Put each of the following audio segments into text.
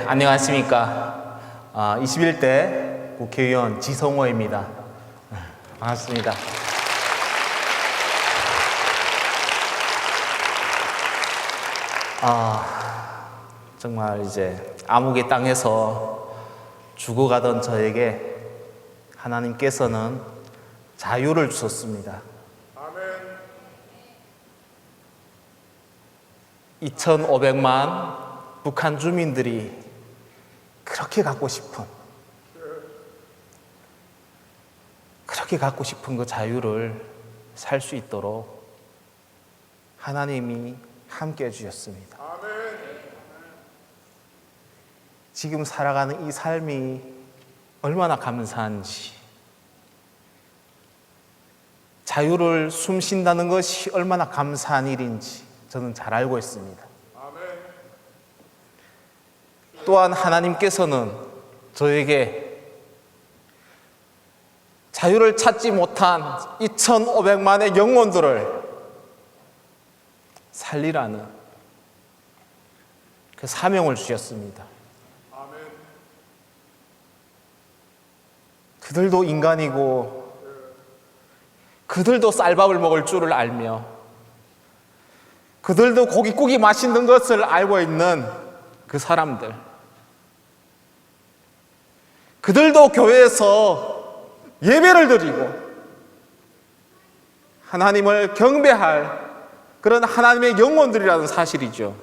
안녕하십니까. 21대 국회의원 지성호입니다. 반갑습니다. 정말 이제 암흑의 땅에서 죽어가던 저에게 하나님께서는 자유를 주셨습니다. 2,500만 북한 주민들이 그렇게 갖고 싶은 그 자유를 살 수 있도록 하나님이 함께 해주셨습니다. 지금 살아가는 이 삶이 얼마나 감사한지, 자유를 숨쉰다는 것이 얼마나 감사한 일인지 저는 잘 알고 있습니다. 또한 하나님께서는 저에게 자유를 찾지 못한 2,500만의 영혼들을 살리라는 그 사명을 주셨습니다. 그들도 인간이고 그들도 쌀밥을 먹을 줄을 알며 그들도 고깃국이 맛있는 것을 알고 있는 그 사람들, 그들도 교회에서 예배를 드리고 하나님을 경배할 그런 하나님의 영혼들이라는 사실이죠.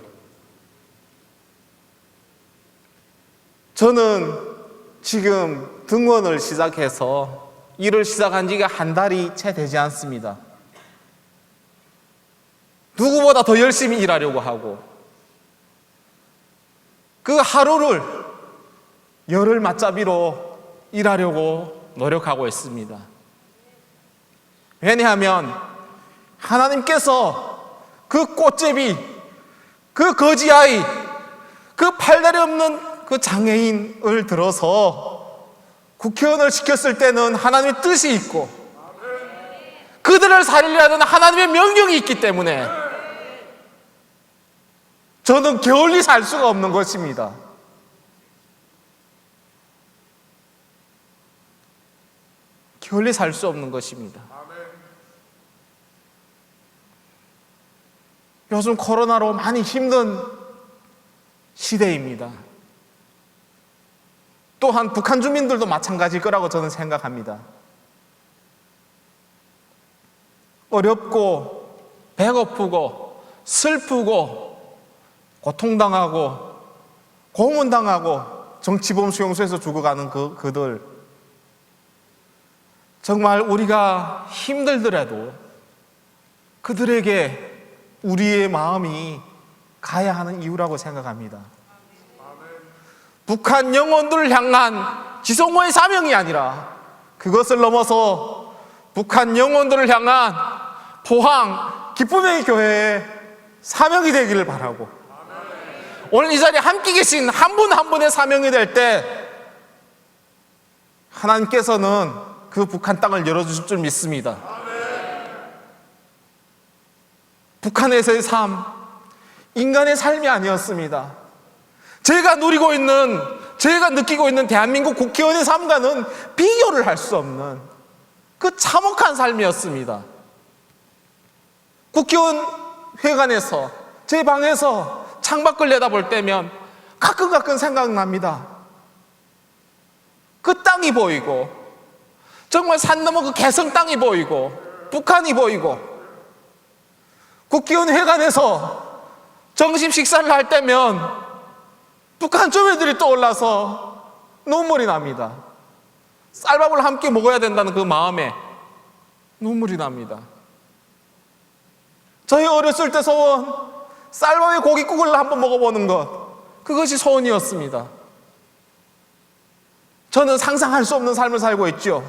저는 지금 등원을 시작해서 일을 시작한 지가 한 달이 채 되지 않습니다. 누구보다 더 열심히 일하려고 하고 그 하루를 열흘 맞잡이로 일하려고 노력하고 있습니다. 왜냐하면 하나님께서 그 꽃제비, 그 거지아이, 그 팔다리 없는 그 장애인을 들어서 국회의원을 시켰을 때는 하나님의 뜻이 있고 그들을 살리려는 하나님의 명령이 있기 때문에 저는 게을리 살 수가 없는 것입니다. 게을리 살 수 없는 것입니다. 요즘 코로나로 많이 힘든 시대입니다. 또한 북한 주민들도 마찬가지일 거라고 저는 생각합니다. 어렵고 배고프고 슬프고 고통당하고 고문당하고 정치범 수용소에서 죽어가는 그들, 정말 우리가 힘들더라도 그들에게 우리의 마음이 가야 하는 이유라고 생각합니다. 북한 영혼들을 향한 지성호의 사명이 아니라 그것을 넘어서 북한 영혼들을 향한 포항 기쁨의 교회의 사명이 되기를 바라고, 오늘 이 자리에 함께 계신 한 분 한 분의 사명이 될 때 하나님께서는 그 북한 땅을 열어주실 줄 믿습니다. 북한에서의 삶, 인간의 삶이 아니었습니다. 제가 누리고 있는, 제가 느끼고 있는 대한민국 국회의원의 삶과는 비교를 할 수 없는 그 참혹한 삶이었습니다. 국회의원 회관에서 제 방에서 창밖을 내다볼 때면 가끔 생각납니다. 그 땅이 보이고 정말 산 넘어 그 개성 땅이 보이고 북한이 보이고 국회의원 회관에서 점심 식사를 할 때면 북한 조회들이 떠올라서 눈물이 납니다. 쌀밥을 함께 먹어야 된다는 그 마음에 눈물이 납니다. 저희 어렸을 때 소원, 쌀밥에 고깃국을 한번 먹어보는 것, 그것이 소원이었습니다. 저는 상상할 수 없는 삶을 살고 있죠.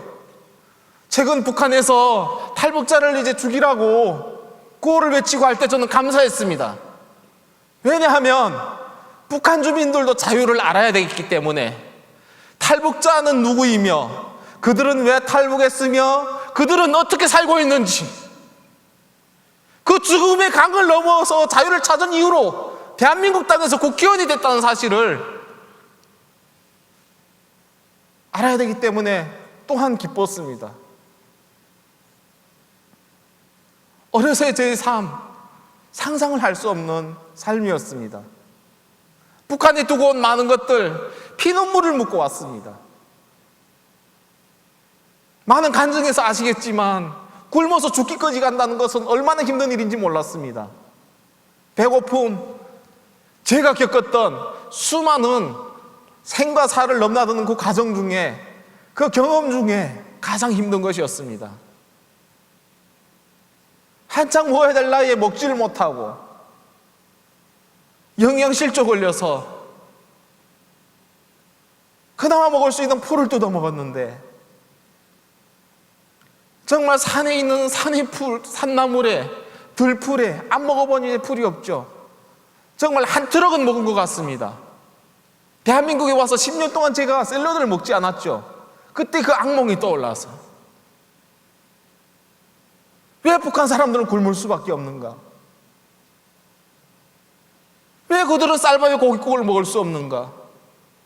최근 북한에서 탈북자를 이제 죽이라고 구호를 외치고 할 때 저는 감사했습니다. 왜냐하면 북한 주민들도 자유를 알아야 되기 때문에 탈북자는 누구이며 그들은 왜 탈북했으며 그들은 어떻게 살고 있는지 그 죽음의 강을 넘어서 자유를 찾은 이유로 대한민국 땅에서 국회의원이 됐다는 사실을 알아야 되기 때문에 또한 기뻤습니다. 어려서의 제 삶, 상상을 할 수 없는 삶이었습니다. 북한에 두고 온 많은 것들, 피눈물을 묻고 왔습니다. 많은 간증에서 아시겠지만 굶어서 죽기까지 간다는 것은 얼마나 힘든 일인지 몰랐습니다. 배고픔, 제가 겪었던 수많은 생과 사를 넘나드는 그 과정 중에, 그 경험 중에 가장 힘든 것이었습니다. 한창 먹어야 될 나이에 먹지를 못하고 영양실조 걸려서 그나마 먹을 수 있는 풀을 뜯어 먹었는데, 정말 산에 있는 산의 풀, 산나물에, 들풀에 안 먹어보니 이제 풀이 없죠. 정말 한 트럭은 먹은 것 같습니다. 대한민국에 와서 10년 동안 제가 샐러드를 먹지 않았죠. 그때 그 악몽이 떠올라서, 왜 북한 사람들은 굶을 수밖에 없는가? 왜 그들은 쌀밥에 고깃국을 먹을 수 없는가?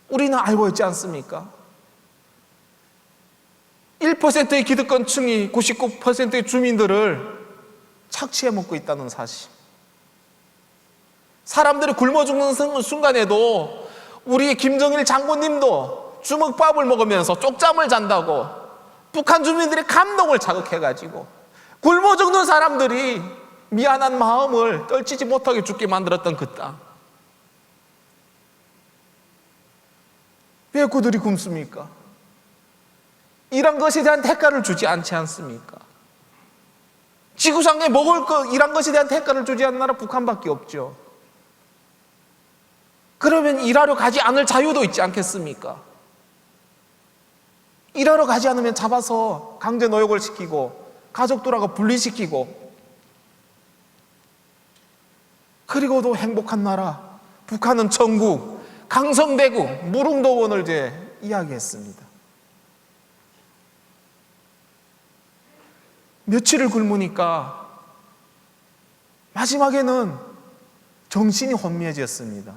우리는 알고 있지 않습니까? 1%의 기득권층이 99%의 주민들을 착취해 먹고 있다는 사실. 사람들이 굶어 죽는 순간에도 우리 김정일 장군님도 주먹밥을 먹으면서 쪽잠을 잔다고 북한 주민들의 감동을 자극해가지고 굶어 죽는 사람들이 미안한 마음을 떨치지 못하게 죽게 만들었던 그 땅. 왜 그들이 굶습니까? 이런 것에 대한 대가를 주지 않지 않습니까? 지구상에 먹을 것, 이런 것에 대한 대가를 주지 않는 나라 북한밖에 없죠. 그러면 일하러 가지 않을 자유도 있지 않겠습니까? 일하러 가지 않으면 잡아서 강제 노역을 시키고 가족들하고 분리시키고, 그리고도 행복한 나라 북한은 천국, 강성대국, 무릉도원을 이제 이야기했습니다. 며칠을 굶으니까 마지막에는 정신이 혼미해졌습니다.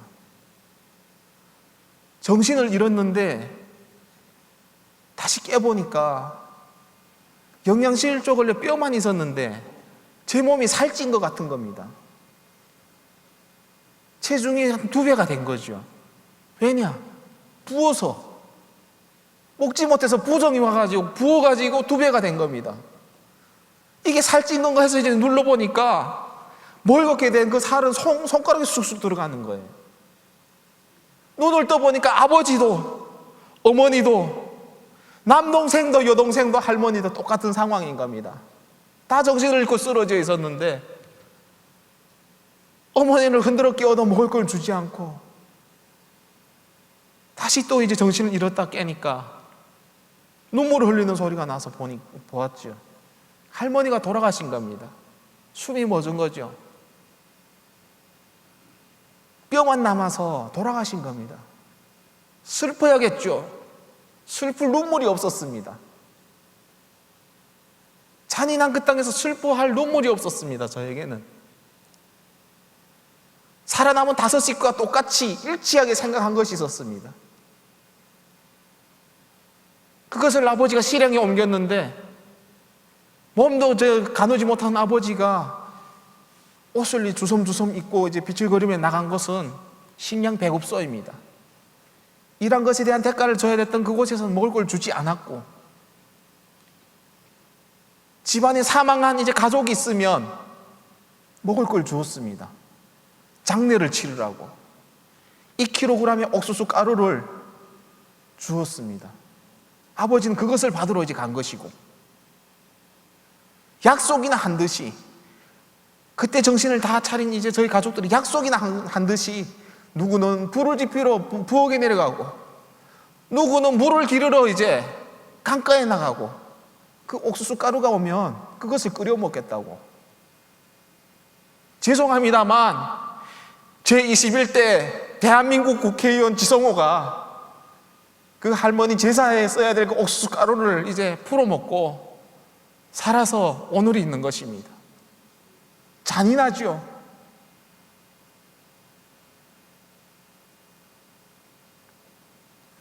정신을 잃었는데 다시 깨보니까 영양실조 걸려 뼈만 있었는데 제 몸이 살찐 것 같은 겁니다. 체중이 한 2배가 된 거죠. 왜냐? 부어서, 먹지 못해서 부정이 와가지고 부어가지고 2배가 된 겁니다. 이게 살찐 건가 해서 이제 눌러보니까 멀겋게 된 그 살은 손가락에 쑥쑥 들어가는 거예요. 눈을 떠보니까 아버지도 어머니도 남동생도 여동생도 할머니도 똑같은 상황인 겁니다. 다 정신을 잃고 쓰러져 있었는데 어머니를 흔들어 깨워도 먹을 걸 주지 않고 다시 또 이제 정신을 잃었다 깨니까 눈물을 흘리는 소리가 나서 보았죠. 할머니가 돌아가신 겁니다. 숨이 멎은 거죠. 뼈만 남아서 돌아가신 겁니다. 슬퍼야겠죠. 슬플 눈물이 없었습니다. 잔인한 그 땅에서 슬퍼할 눈물이 없었습니다. 저에게는 살아남은 5식구가 똑같이 일치하게 생각한 것이 있었습니다. 그것을 아버지가 실행에 옮겼는데 몸도 가누지 못한 아버지가 옷을 주섬주섬 입고 이제 비틀거리며 나간 것은 식량 배급소입니다. 이런 것에 대한 대가를 줘야 됐던 그곳에서는 먹을 걸 주지 않았고, 집안에 사망한 이제 가족이 있으면 먹을 걸 주었습니다. 장례를 치르라고 2kg의 옥수수 가루를 주었습니다. 아버지는 그것을 받으러 이제 간 것이고, 약속이나 한 듯이 그때 정신을 다 차린 이제 저희 가족들이 약속이나 한 듯이 누구는 불을 지피러 부엌에 내려가고, 누구는 물을 기르러 이제 강가에 나가고, 그 옥수수 가루가 오면 그것을 끓여 먹겠다고. 죄송합니다만 제21대 대한민국 국회의원 지성호가 그 할머니 제사에 써야 될 그 옥수수 가루를 이제 풀어먹고 살아서 오늘이 있는 것입니다. 잔인하죠.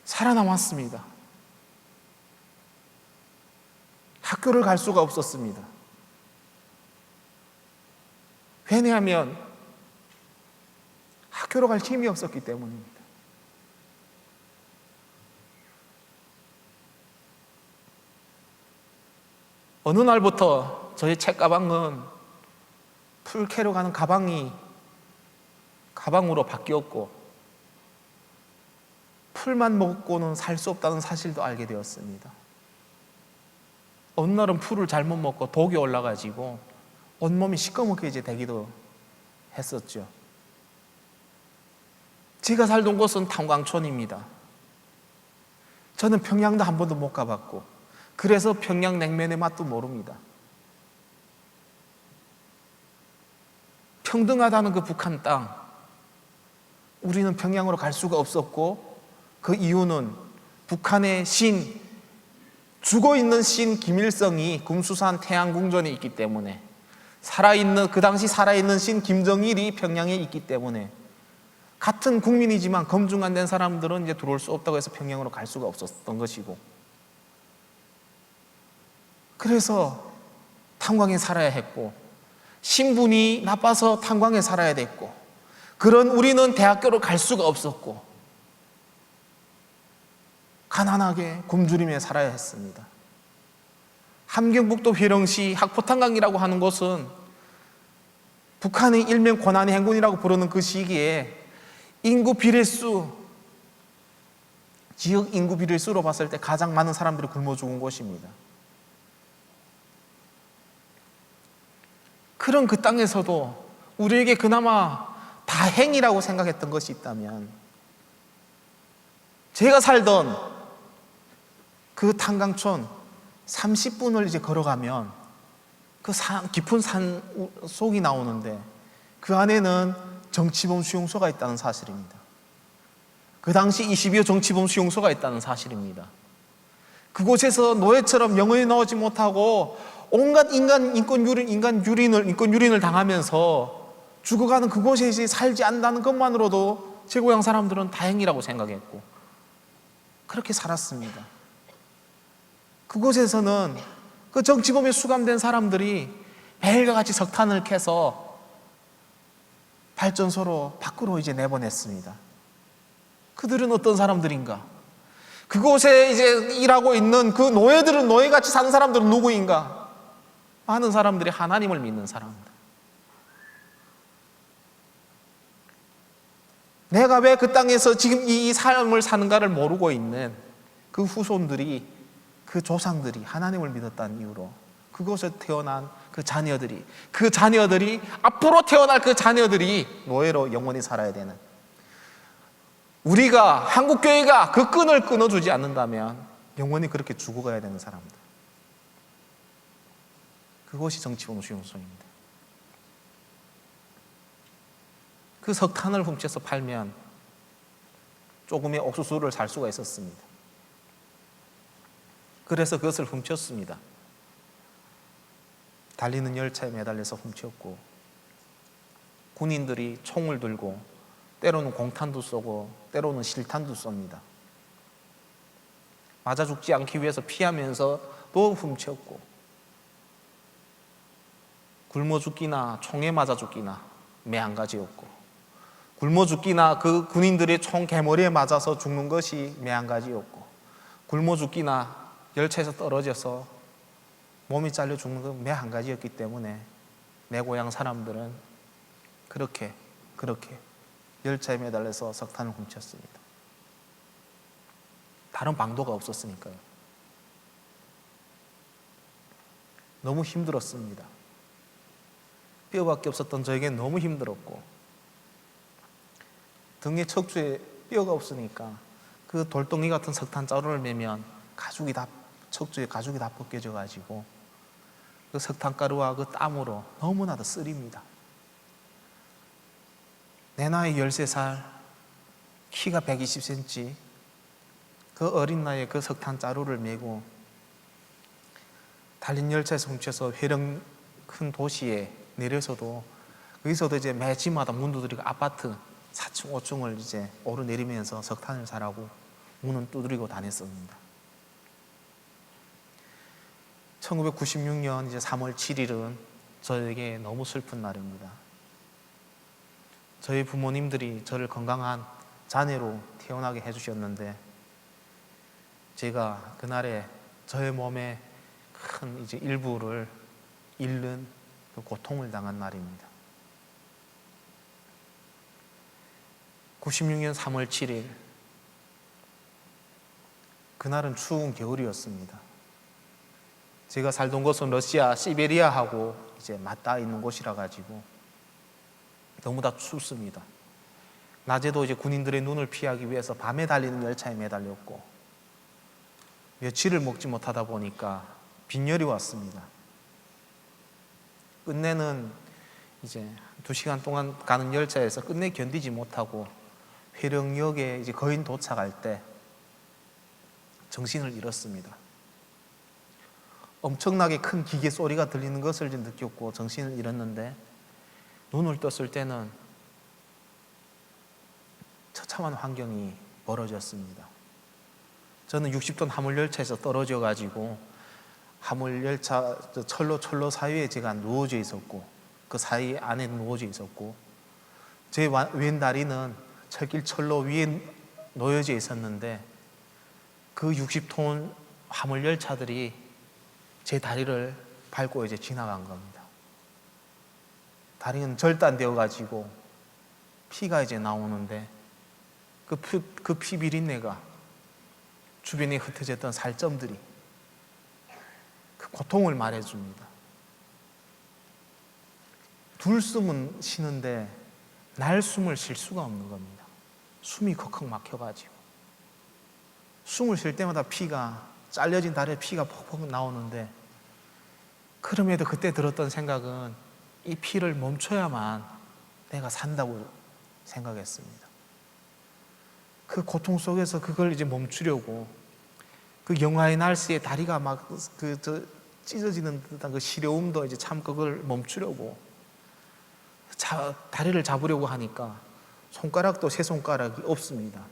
살아남았습니다. 학교를 갈 수가 없었습니다. 왜냐하면 학교로 갈 힘이 없었기 때문입니다. 어느 날부터 저희 책가방은 풀 캐러 가는 가방으로 바뀌었고, 풀만 먹고는 살 수 없다는 사실도 알게 되었습니다. 어느 날은 풀을 잘못 먹고 독이 올라가지고 온몸이 시꺼멓게 이제 되기도 했었죠. 제가 살던 곳은 탄광촌입니다. 저는 평양도 한 번도 못 가봤고, 그래서 평양 냉면의 맛도 모릅니다. 평등하다는 그 북한 땅, 우리는 평양으로 갈 수가 없었고, 그 이유는 북한의 신, 죽어있는 신 김일성이 금수산 태양궁전에 있기 때문에, 그 당시 살아있는 신 김정일이 평양에 있기 때문에, 같은 국민이지만 검증 안 된 사람들은 이제 들어올 수 없다고 해서 평양으로 갈 수가 없었던 것이고, 그래서 탄광에 살아야 했고, 신분이 나빠서 탄광에 살아야 됐고, 그런 우리는 대학교로 갈 수가 없었고, 가난하게 굶주리며 살아야 했습니다. 함경북도 회령시 학포탄강이라고 하는 곳은 북한의 일명 고난의 행군이라고 부르는 그 시기에 지역 인구 비례수로 봤을 때 가장 많은 사람들이 굶어 죽은 곳입니다. 그런 그 땅에서도 우리에게 그나마 다행이라고 생각했던 것이 있다면, 제가 살던 그 탄광촌 30분을 이제 걸어가면 그 깊은 산 속이 나오는데, 그 안에는 정치범 수용소가 있다는 사실입니다. 그 당시 22호 정치범 수용소가 있다는 사실입니다. 그곳에서 노예처럼 영원히 나오지 못하고 온갖 인권 유린을 당하면서 죽어가는 그곳에 이제 살지 않는다는 것만으로도 제 고향 사람들은 다행이라고 생각했고, 그렇게 살았습니다. 그곳에서는 그 정치범에 수감된 사람들이 매일과 같이 석탄을 캐서 발전소로 밖으로 이제 내보냈습니다. 그들은 어떤 사람들인가? 그곳에 이제 일하고 있는 그 노예들은, 노예같이 사는 사람들은 누구인가? 많은 사람들이 하나님을 믿는 사람들. 내가 왜 그 땅에서 지금 이 삶을 사는가를 모르고 있는 그 후손들이, 그 조상들이 하나님을 믿었다는 이유로 그곳에 태어난 그 자녀들이 앞으로 태어날 그 자녀들이 노예로 영원히 살아야 되는, 우리가, 한국교회가 그 끈을 끊어주지 않는다면 영원히 그렇게 죽어가야 되는 사람들, 그것이 정치범 수용소입니다. 그 석탄을 훔쳐서 팔면 조금의 옥수수를 살 수가 있었습니다. 그래서 그것을 훔쳤습니다. 달리는 열차에 매달려서 훔쳤고, 군인들이 총을 들고 때로는 공탄도 쏘고 때로는 실탄도 쏩니다. 맞아 죽지 않기 위해서 피하면서 또 훔쳤고, 굶어 죽기나 총에 맞아 죽기나 매 한 가지였고, 굶어 죽기나 그 군인들의 총 개머리에 맞아서 죽는 것이 매 한 가지였고, 굶어 죽기나 열차에서 떨어져서 몸이 잘려 죽는 건 매 한 가지였기 때문에 내 고향 사람들은 그렇게 열차에 매달려서 석탄을 훔쳤습니다. 다른 방도가 없었으니까요. 너무 힘들었습니다. 뼈밖에 없었던 저에겐 너무 힘들었고, 등에 척추에 뼈가 없으니까 그 돌덩이 같은 석탄 자루를 매면 척추에 가죽이 다 벗겨져 가지고 그 석탄가루와 그 땀으로 너무나도 쓰립니다. 내 나이 13살, 키가 120cm, 그 어린 나이에 그 석탄 자루를 메고 달린 열차에서 훔쳐서 회령 큰 도시에 내려서도, 거기서도 이제 매 집마다 문 두드리고 아파트 4층, 5층을 이제 오르내리면서 석탄을 사라고 문은 두드리고 다녔습니다. 1996년 이제 3월 7일은 저에게 너무 슬픈 날입니다. 저희 부모님들이 저를 건강한 자녀로 태어나게 해주셨는데 제가 그날에 저의 몸에 큰 이제 일부를 잃는 그 고통을 당한 날입니다. 96년 3월 7일 그날은 추운 겨울이었습니다. 제가 살던 곳은 러시아 시베리아하고 이제 맞닿아 있는 곳이라 가지고 너무나 춥습니다. 낮에도 이제 군인들의 눈을 피하기 위해서 밤에 달리는 열차에 매달렸고 며칠을 먹지 못하다 보니까 빈혈이 왔습니다. 끝내는 이제 2시간 동안 가는 열차에서 끝내 견디지 못하고 회령역에 이제 거의 도착할 때 정신을 잃었습니다. 엄청나게 큰 기계 소리가 들리는 것을 느꼈고 정신을 잃었는데 눈을 떴을 때는 처참한 환경이 벌어졌습니다. 저는 60톤 화물열차에서 떨어져 가지고 화물열차 철로 사이에 제가 누워져 있었고 그 사이 안에 누워져 있었고 제 왼 다리는 철길 철로 위에 놓여져 있었는데 그 60톤 화물열차들이 제 다리를 밟고 이제 지나간 겁니다. 다리는 절단되어 가지고 피가 이제 나오는데 그 피 비린내가 주변에 흩어졌던 살점들이 그 고통을 말해줍니다. 둘숨은 쉬는데 날숨을 쉴 수가 없는 겁니다. 숨이 컥컥 막혀가지고 숨을 쉴 때마다 피가 잘려진 다리에 피가 퍽퍽 나오는데 그럼에도 그때 들었던 생각은 이 피를 멈춰야만 내가 산다고 생각했습니다. 그 고통 속에서 그걸 이제 멈추려고 그 영하의 날씨에 다리가 막 찢어지는 듯한 그 시려움도 이제 참 그걸 멈추려고 다리를 잡으려고 하니까 손가락도 세 손가락이 없습니다.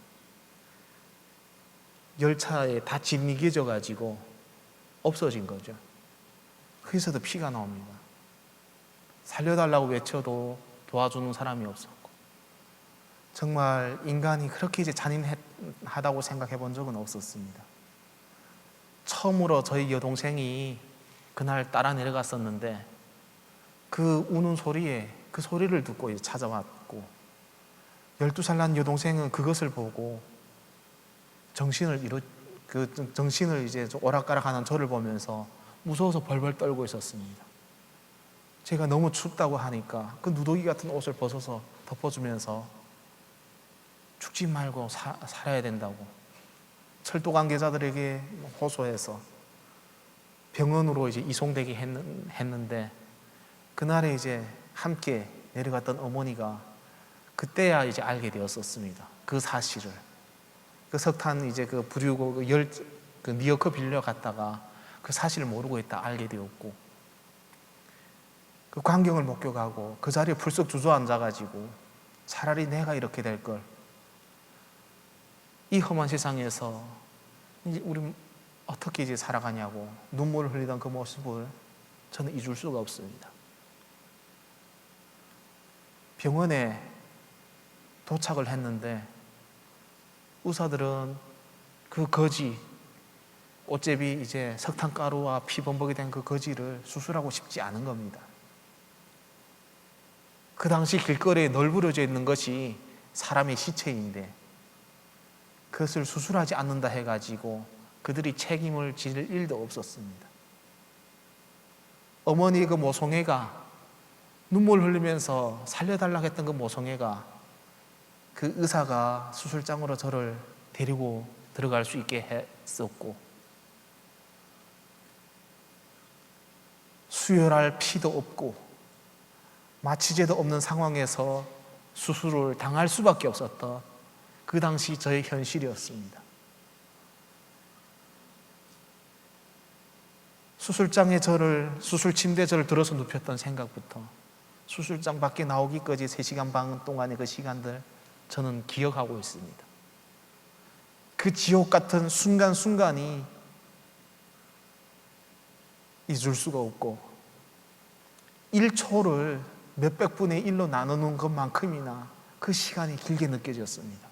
열차에 다 짓이겨져 가지고 없어진 거죠. 거기서도 피가 나옵니다. 살려달라고 외쳐도 도와주는 사람이 없었고 정말 인간이 그렇게 이제 잔인하다고 생각해 본 적은 없었습니다. 처음으로 저희 여동생이 그날 따라 내려갔었는데 그 우는 소리에 그 소리를 듣고 이제 찾아왔고 12살 난 여동생은 그것을 보고 정신을 이제 오락가락하는 저를 보면서 무서워서 벌벌 떨고 있었습니다. 제가 너무 춥다고 하니까 그 누더기 같은 옷을 벗어서 덮어주면서 죽지 말고 살아야 된다고 철도 관계자들에게 호소해서 병원으로 이제 이송되게 했는데 그날에 이제 함께 내려갔던 어머니가 그때야 이제 알게 되었었습니다. 그 사실을. 그 석탄 이제 그 부류고 그 니어커 빌려 갔다가 그 사실을 모르고 있다 알게 되었고 그 광경을 목격하고 그 자리에 불쑥 주저앉아가지고 차라리 내가 이렇게 될 걸. 이 험한 세상에서 이제 우리 어떻게 이제 살아가냐고 눈물을 흘리던 그 모습을 저는 잊을 수가 없습니다. 병원에 도착을 했는데 의사들은 그 거지, 꽃제비 이제 석탄가루와 피범벅이 된 그 거지를 수술하고 싶지 않은 겁니다. 그 당시 길거리에 널브러져 있는 것이 사람의 시체인데 그것을 수술하지 않는다 해가지고 그들이 책임을 질 일도 없었습니다. 어머니의 그 모성애가 눈물 흘리면서 살려달라고 했던 그 모성애가 그 의사가 수술장으로 저를 데리고 들어갈 수 있게 했었고 수혈할 피도 없고 마취제도 없는 상황에서 수술을 당할 수밖에 없었던 그 당시 저의 현실이었습니다. 수술 침대에 저를 들어서 눕혔던 생각부터 수술장 밖에 나오기까지 3시간 반 동안의 그 시간들 저는 기억하고 있습니다. 그 지옥 같은 순간순간이 잊을 수가 없고 1초를 몇백 분의 1로 나누는 것만큼이나 그 시간이 길게 느껴졌습니다.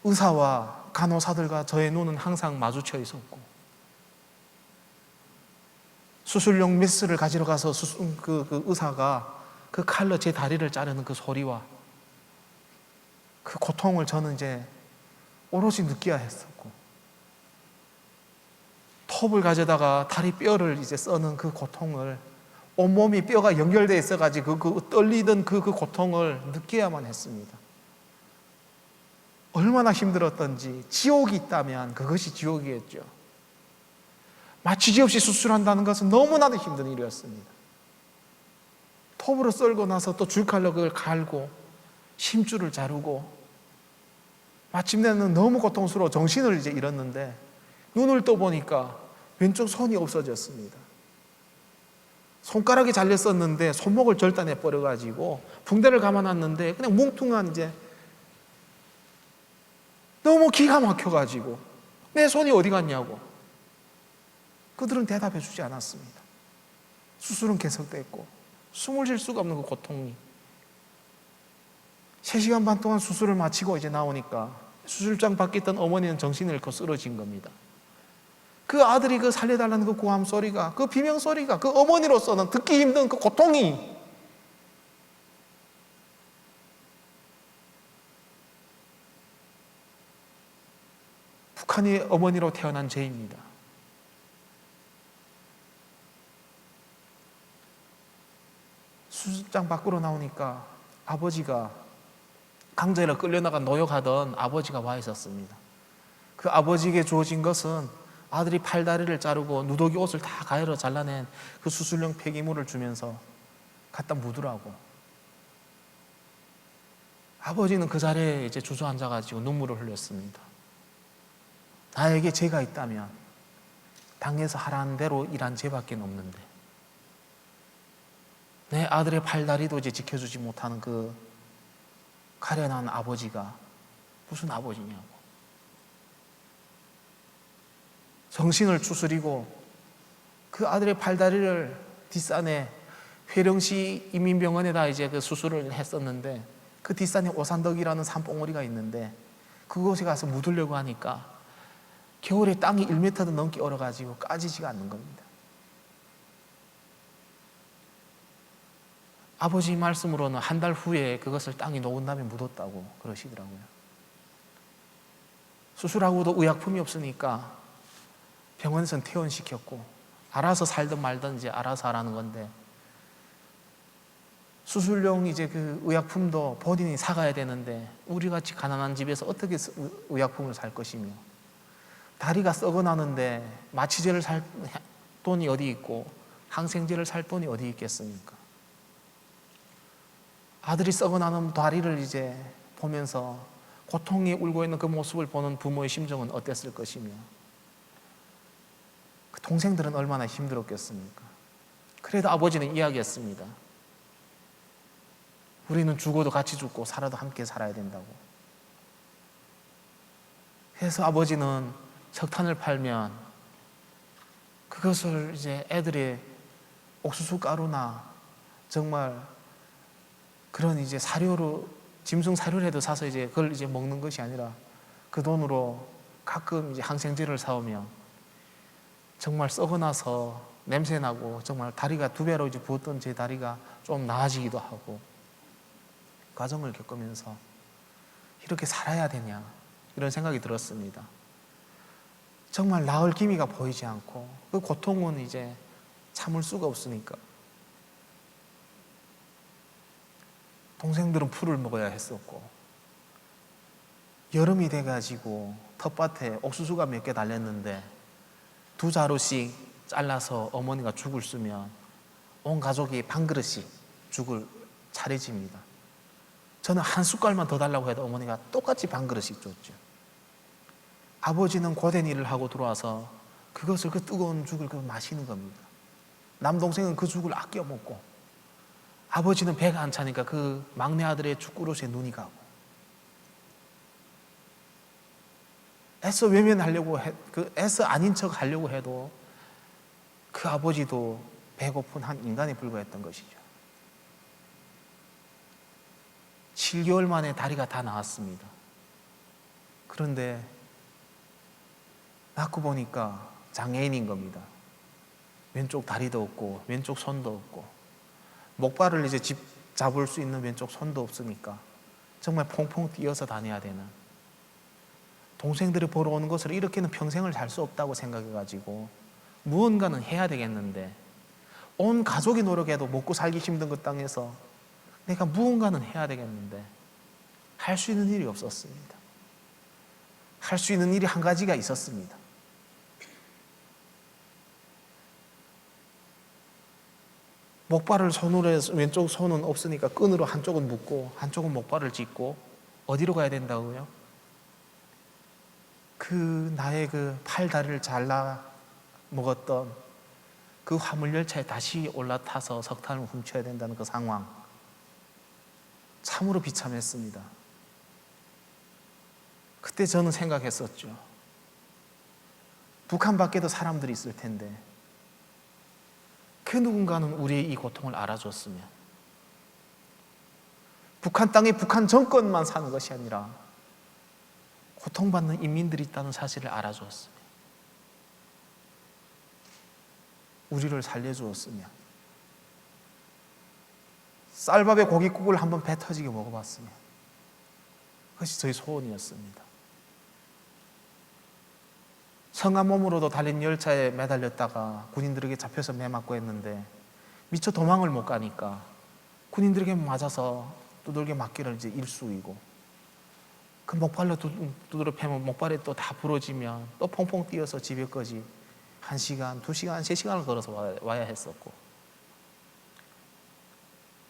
의사와 간호사들과 저의 눈은 항상 마주쳐 있었고 수술용 메스를 가지러 가서 그 의사가 그 칼로 제 다리를 자르는 그 소리와 그 고통을 저는 이제 오롯이 느껴야 했었고 톱을 가져다가 다리 뼈를 이제 써는 그 고통을 온몸이 뼈가 연결되어 있어가지고 그 떨리던 그 고통을 느껴야만 했습니다. 얼마나 힘들었던지 지옥이 있다면 그것이 지옥이었죠. 마취제 없이 수술한다는 것은 너무나도 힘든 일이었습니다. 톱으로 썰고 나서 또 줄칼로 그걸 갈고 심줄을 자르고 마침내는 너무 고통스러워 정신을 이제 잃었는데 눈을 떠보니까 왼쪽 손이 없어졌습니다. 손가락이 잘렸었는데 손목을 절단해 버려가지고 붕대를 감아놨는데 그냥 뭉퉁한 이제 너무 기가 막혀가지고 내 손이 어디 갔냐고 그들은 대답해 주지 않았습니다. 수술은 계속됐고 숨을 쉴 수가 없는 그 고통이 3시간 반 동안 수술을 마치고 이제 나오니까 수술장 밖에 있던 어머니는 정신을 잃고 쓰러진 겁니다. 그 아들이 그 살려달라는 그 고함 소리가 그 비명 소리가 그 어머니로서는 듣기 힘든 그 고통이 북한의 어머니로 태어난 죄입니다. 수술장 밖으로 나오니까 아버지가 강제로 끌려나가 노역하던 아버지가 와 있었습니다. 그 아버지에게 주어진 것은 아들이 팔다리를 자르고 누더기 옷을 다 가위로 잘라낸 그 수술용 폐기물을 주면서 갖다 묻으라고. 아버지는 그 자리에 이제 주저앉아가지고 눈물을 흘렸습니다. 나에게 죄가 있다면 당에서 하라는 대로 일한 죄밖에 없는데 내 아들의 팔다리도 이제 지켜주지 못하는 그 가련한 아버지가 무슨 아버지냐고. 정신을 추스리고 그 아들의 팔다리를 뒷산에 회령시 인민병원에다 이제 그 수술을 했었는데 그 뒷산에 오산덕이라는 산봉우리가 있는데 그곳에 가서 묻으려고 하니까 겨울에 땅이 1m도 넘게 얼어가지고 까지지가 않는 겁니다. 아버지 말씀으로는 한 달 후에 그것을 땅이 녹은 다음에 묻었다고 그러시더라고요. 수술하고도 의약품이 없으니까 병원에서는 퇴원시켰고 알아서 살든 말든 이제 알아서 하라는 건데 수술용 이제 그 의약품도 본인이 사가야 되는데 우리같이 가난한 집에서 어떻게 의약품을 살 것이며 다리가 썩어나는데 마취제를 살 돈이 어디 있고 항생제를 살 돈이 어디 있겠습니까? 아들이 썩어나는 다리를 이제 보면서 고통이 울고 있는 그 모습을 보는 부모의 심정은 어땠을 것이며 그 동생들은 얼마나 힘들었겠습니까? 그래도 아버지는 이야기했습니다. 우리는 죽어도 같이 죽고 살아도 함께 살아야 된다고. 그래서 아버지는 석탄을 팔면 그것을 이제 애들의 옥수수 가루나 정말 그런 이제 사료로 짐승 사료라도 사서 이제 그걸 이제 먹는 것이 아니라 그 돈으로 가끔 이제 항생제를 사오면 정말 썩어나서 냄새나고 정말 다리가 2배로 이제 부었던 제 다리가 좀 나아지기도 하고 과정을 겪으면서 이렇게 살아야 되냐 이런 생각이 들었습니다. 정말 나을 기미가 보이지 않고 그 고통은 이제 참을 수가 없으니까 동생들은 풀을 먹어야 했었고 여름이 돼가지고 텃밭에 옥수수가 몇 개 달렸는데 2자루씩 잘라서 어머니가 죽을 쓰면 온 가족이 반 그릇씩 죽을 차려집니다. 저는 한 숟갈만 더 달라고 해도 어머니가 똑같이 반 그릇씩 줬죠. 아버지는 고된 일을 하고 들어와서 그 뜨거운 죽을 마시는 겁니다. 남동생은 그 죽을 아껴 먹고 아버지는 배가 안 차니까 그 막내 아들의 죽그릇에 눈이 가고, 애써 외면하려고 애써 아닌 척 하려고 해도 그 아버지도 배고픈 한 인간에 불과했던 것이죠. 7개월 만에 다리가 다 나왔습니다. 그런데 낳고 보니까 장애인인 겁니다. 왼쪽 다리도 없고 왼쪽 손도 없고, 목발을 이제 잡을 수 있는 왼쪽 손도 없으니까 정말 퐁퐁 뛰어서 다녀야 되는, 동생들이 보러 오는 것을 이렇게는 평생을 살 수 없다고 생각해가지고 무언가는 해야 되겠는데, 온 가족이 노력해도 먹고 살기 힘든 그 땅에서 내가 무언가는 해야 되겠는데 할 수 있는 일이 없었습니다. 할 수 있는 일이 한 가지가 있었습니다. 목발을 손으로 해서 왼쪽 손은 없으니까 끈으로 한쪽은 묶고 한쪽은 목발을 짚고 어디로 가야 된다고요? 나의 그 팔 다리를 잘라 먹었던 그 화물열차에 다시 올라타서 석탄을 훔쳐야 된다는 그 상황, 참으로 비참했습니다. 그때 저는 생각했었죠. 북한 밖에도 사람들이 있을 텐데 그 누군가는 우리의 이 고통을 알아줬으면, 북한 땅에 북한 정권만 사는 것이 아니라 고통받는 인민들이 있다는 사실을 알아주었으면, 우리를 살려주었으면, 쌀밥에 고깃국을 한번 배 터지게 먹어봤으면, 그것이 저희 소원이었습니다. 성한 몸으로도 달린 열차에 매달렸다가 군인들에게 잡혀서 매 맞고 했는데 미처 도망을 못 가니까 군인들에게 맞아서 두들겨 맞기를 이제 일수이고, 그 목발로 두드려 패면 목발이 또 다 부러지면 또 퐁퐁 뛰어서 집에까지 1시간, 2시간, 3시간을 걸어서 와야 했었고,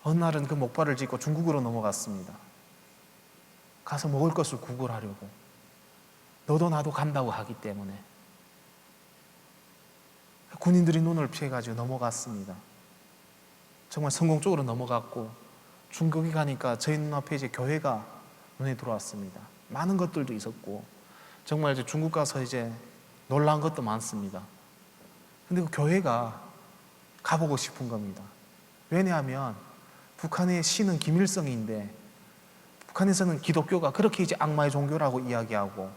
어느 날은 그 목발을 짚고 중국으로 넘어갔습니다. 가서 먹을 것을 구걸하려고, 너도 나도 간다고 하기 때문에 군인들이 눈을 피해가지고 넘어갔습니다. 정말 성공적으로 넘어갔고, 중국에 가니까 저희 눈앞에 이제 교회가 눈에 들어왔습니다. 많은 것들도 있었고, 정말 이제 중국 가서 이제 놀란 것도 많습니다. 근데 그 교회가 가보고 싶은 겁니다. 왜냐하면 북한의 신은 김일성인데, 북한에서는 기독교가 그렇게 이제 악마의 종교라고 이야기하고,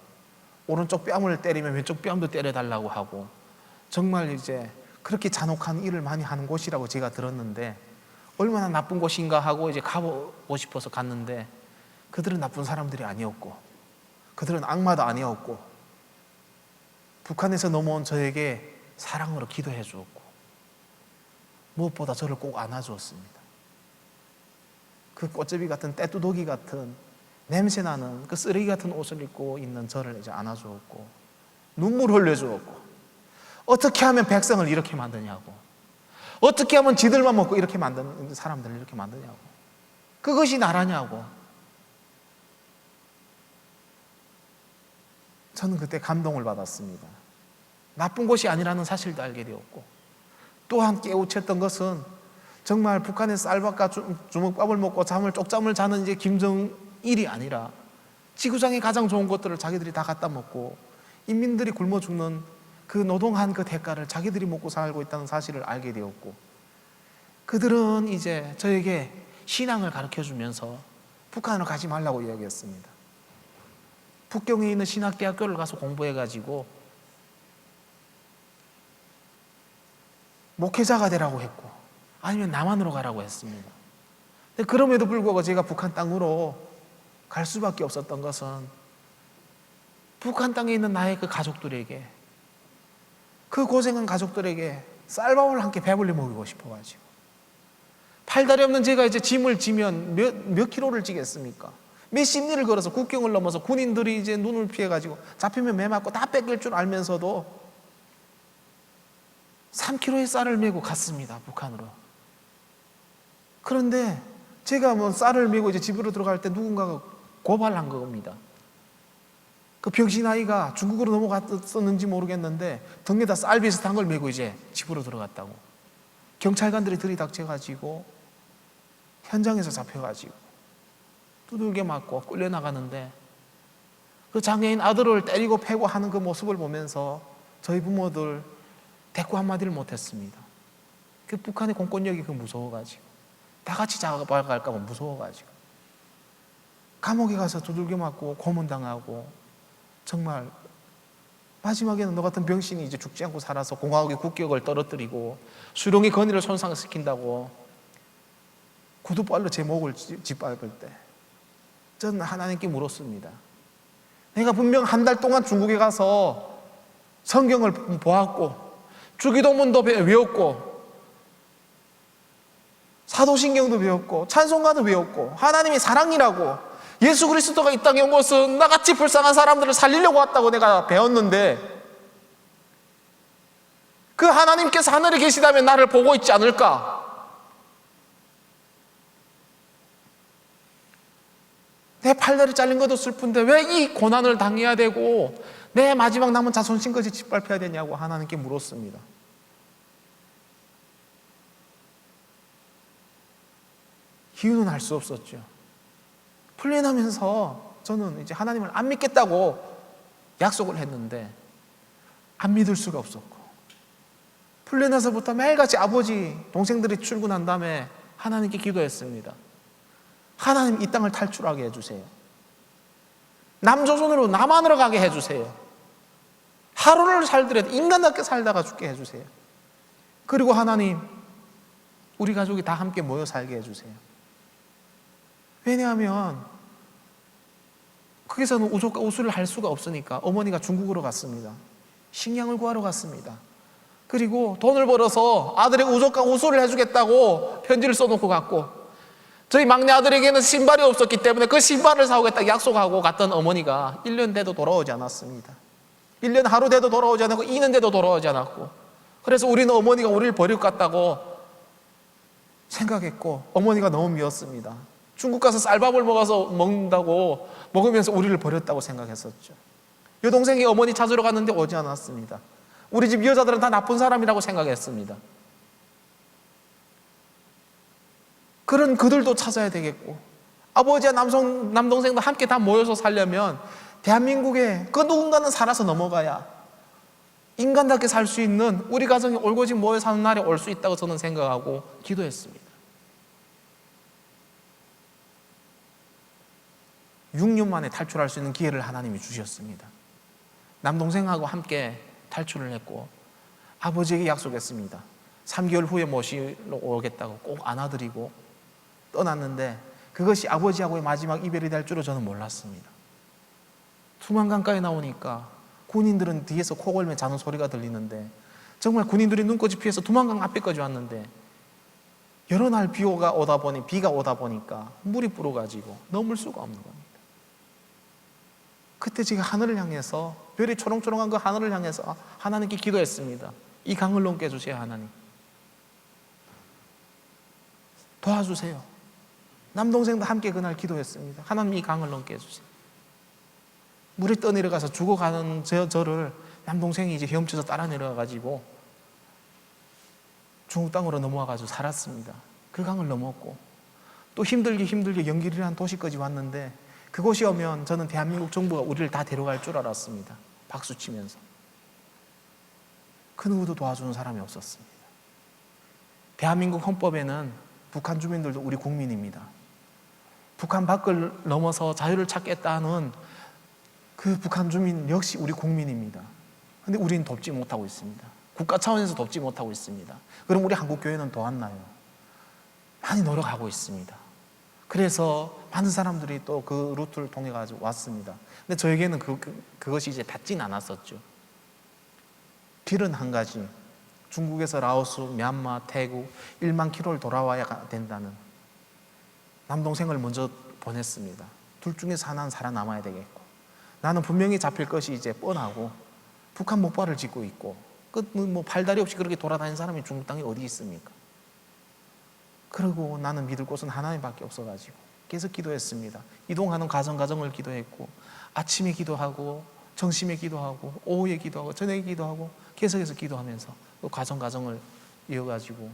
오른쪽 뺨을 때리면 왼쪽 뺨도 때려달라고 하고, 정말 이제 그렇게 잔혹한 일을 많이 하는 곳이라고 제가 들었는데, 얼마나 나쁜 곳인가 하고 이제 가보고 싶어서 갔는데, 그들은 나쁜 사람들이 아니었고, 그들은 악마도 아니었고, 북한에서 넘어온 저에게 사랑으로 기도해 주었고, 무엇보다 저를 꼭 안아주었습니다. 그 꽃제비 같은, 떼뚜더기 같은, 냄새나는 그 쓰레기 같은 옷을 입고 있는 저를 이제 안아주었고, 눈물 흘려주었고, 어떻게 하면 백성을 이렇게 만드냐고, 어떻게 하면 지들만 먹고 이렇게 만드는 사람들을 이렇게 만드냐고, 그것이 나라냐고. 저는 그때 감동을 받았습니다. 나쁜 곳이 아니라는 사실도 알게 되었고, 또한 깨우쳤던 것은 정말 북한의 쌀밥과 주먹밥을 먹고 쪽잠을 자는 이제 김정일이 아니라 지구상에 가장 좋은 것들을 자기들이 다 갖다 먹고 인민들이 굶어 죽는 그 노동한 그 대가를 자기들이 먹고 살고 있다는 사실을 알게 되었고, 그들은 이제 저에게 신앙을 가르쳐 주면서 북한으로 가지 말라고 이야기했습니다. 북경에 있는 신학대학교를 가서 공부해가지고 목회자가 되라고 했고, 아니면 남한으로 가라고 했습니다. 근데 그럼에도 불구하고 제가 북한 땅으로 갈 수밖에 없었던 것은 북한 땅에 있는 나의 그 가족들에게, 그 고생한 가족들에게 쌀밥을 함께 배불리 먹이고 싶어가지고, 팔다리 없는 제가 이제 짐을 지면 몇 킬로를 지겠습니까? 몇십 리를 걸어서 국경을 넘어서 군인들이 이제 눈을 피해가지고 잡히면 매 맞고 다 뺏길 줄 알면서도 3kg의 쌀을 메고 갔습니다, 북한으로. 그런데 제가 뭐 쌀을 메고 이제 집으로 들어갈 때 누군가가 고발한 겁니다. 그 병신 아이가 중국으로 넘어갔었는지 모르겠는데 등에다 쌀 비슷한 걸 메고 이제 집으로 들어갔다고. 경찰관들이 들이닥쳐가지고 현장에서 잡혀가지고 두들겨 맞고 끌려나가는데 그 장애인 아들을 때리고 패고 하는 그 모습을 보면서 저희 부모들 대꾸 한마디를 못했습니다. 그 북한의 공권력이 그 무서워가지고 다 같이 잡아갈까 봐 무서워가지고 감옥에 가서 두들겨 맞고 고문당하고 정말 마지막에는 너 같은 병신이 이제 죽지 않고 살아서 공화국의 국격을 떨어뜨리고 수령의 권위를 손상시킨다고 구두발로 제 목을 짓밟을 때 저는 하나님께 물었습니다. 내가 분명 한 달 동안 중국에 가서 성경을 보았고 주기도문도 외웠고 사도신경도 배웠고 찬송가도 배웠고 하나님이 사랑이라고 예수 그리스도가 이 땅에 온 것은 나같이 불쌍한 사람들을 살리려고 왔다고 내가 배웠는데 그 하나님께서 하늘에 계시다면 나를 보고 있지 않을까? 내 팔다리 잘린 것도 슬픈데 왜 이 고난을 당해야 되고 내 마지막 남은 자존심까지 짓밟혀야 되냐고 하나님께 물었습니다. 이유는 알 수 없었죠. 풀려나면서 저는 이제 하나님을 안 믿겠다고 약속을 했는데 안 믿을 수가 없었고 풀려나서부터 매일같이 아버지 동생들이 출근한 다음에 하나님께 기도했습니다. 하나님 이 땅을 탈출하게 해주세요. 남조선으로 남한으로 가게 해주세요. 하루를 살더라도 인간답게 살다가 죽게 해주세요. 그리고 하나님 우리 가족이 다 함께 모여 살게 해주세요. 왜냐하면 거기서는 우족과 우술을 할 수가 없으니까 어머니가 중국으로 갔습니다. 식량을 구하러 갔습니다. 그리고 돈을 벌어서 아들의 우족과 우술을 해주겠다고 편지를 써놓고 갔고 저희 막내 아들에게는 신발이 없었기 때문에 그 신발을 사오겠다고 약속하고 갔던 어머니가 1년 돼도 돌아오지 않았습니다. 1년 하루 돼도 돌아오지 않았고 2년 돼도 돌아오지 않았고 그래서 우리는 어머니가 우리를 버릴 것 같다고 생각했고 어머니가 너무 미웠습니다. 중국 가서 쌀밥을 먹으면서 우리를 버렸다고 생각했었죠. 여동생이 어머니 찾으러 갔는데 오지 않았습니다. 우리 집 여자들은 다 나쁜 사람이라고 생각했습니다. 그런 그들도 찾아야 되겠고 아버지와 남동생도 함께 다 모여서 살려면 대한민국에 그 누군가는 살아서 넘어가야 인간답게 살 수 있는 우리 가정이 올고직 모여 사는 날이 올 수 있다고 저는 생각하고 기도했습니다. 6년 만에 탈출할 수 있는 기회를 하나님이 주셨습니다. 남동생하고 함께 탈출을 했고 아버지에게 약속했습니다. 3개월 후에 모시러 오겠다고 꼭 안아드리고 떠났는데 그것이 아버지하고의 마지막 이별이 될 줄은 저는 몰랐습니다. 투만강가에 나오니까 군인들은 뒤에서 코 골며 자는 소리가 들리는데 정말 군인들이 눈꽃이 피해서 두만강 앞에까지 왔는데 여러 날 비가 오다 보니까 물이 불어가지고 넘을 수가 없는 겁니다. 그때 제가 하늘을 향해서 별이 초롱초롱한 그 하늘을 향해서 하나님께 기도했습니다. 이 강을 넘게 해주세요. 하나님 도와주세요. 남동생도 함께 그날 기도했습니다. 하나님 이 강을 넘게 해주세요. 물이 떠내려가서 죽어가는 저를 남동생이 이제 헤엄쳐서 따라 내려가가지고 중국 땅으로 넘어와가지고 살았습니다. 그 강을 넘었고 또 힘들게 연길이라는 도시까지 왔는데 그곳이 오면 저는 대한민국 정부가 우리를 다 데려갈 줄 알았습니다. 박수치면서. 그 누구도 도와주는 사람이 없었습니다. 대한민국 헌법에는 북한 주민들도 우리 국민입니다. 북한 밖을 넘어서 자유를 찾겠다는 그 북한 주민 역시 우리 국민입니다. 그런데 우리는 돕지 못하고 있습니다. 국가 차원에서 돕지 못하고 있습니다. 그럼 우리 한국교회는 도왔나요? 많이 노력하고 있습니다. 그래서 많은 사람들이 또 그 루트를 통해 가지고 왔습니다. 근데 저에게는 그것이 이제 닿진 않았었죠. 길은 한 가지. 중국에서 라오스, 미얀마, 태국 1만 킬로를 돌아와야 된다는 남동생을 먼저 보냈습니다. 둘 중에서 하나는 살아남아야 되겠고 나는 분명히 잡힐 것이 이제 뻔하고 북한 목발을 짚고 있고 뭐 팔다리 없이 그렇게 돌아다니는 사람이 중국 땅에 어디 있습니까? 그리고 나는 믿을 곳은 하나님밖에 없어가지고 계속 기도했습니다. 이동하는 가정을 기도했고 아침에 기도하고 점심에 기도하고 오후에 기도하고 저녁에 기도하고 계속해서 기도하면서 또 가정을 이어가지고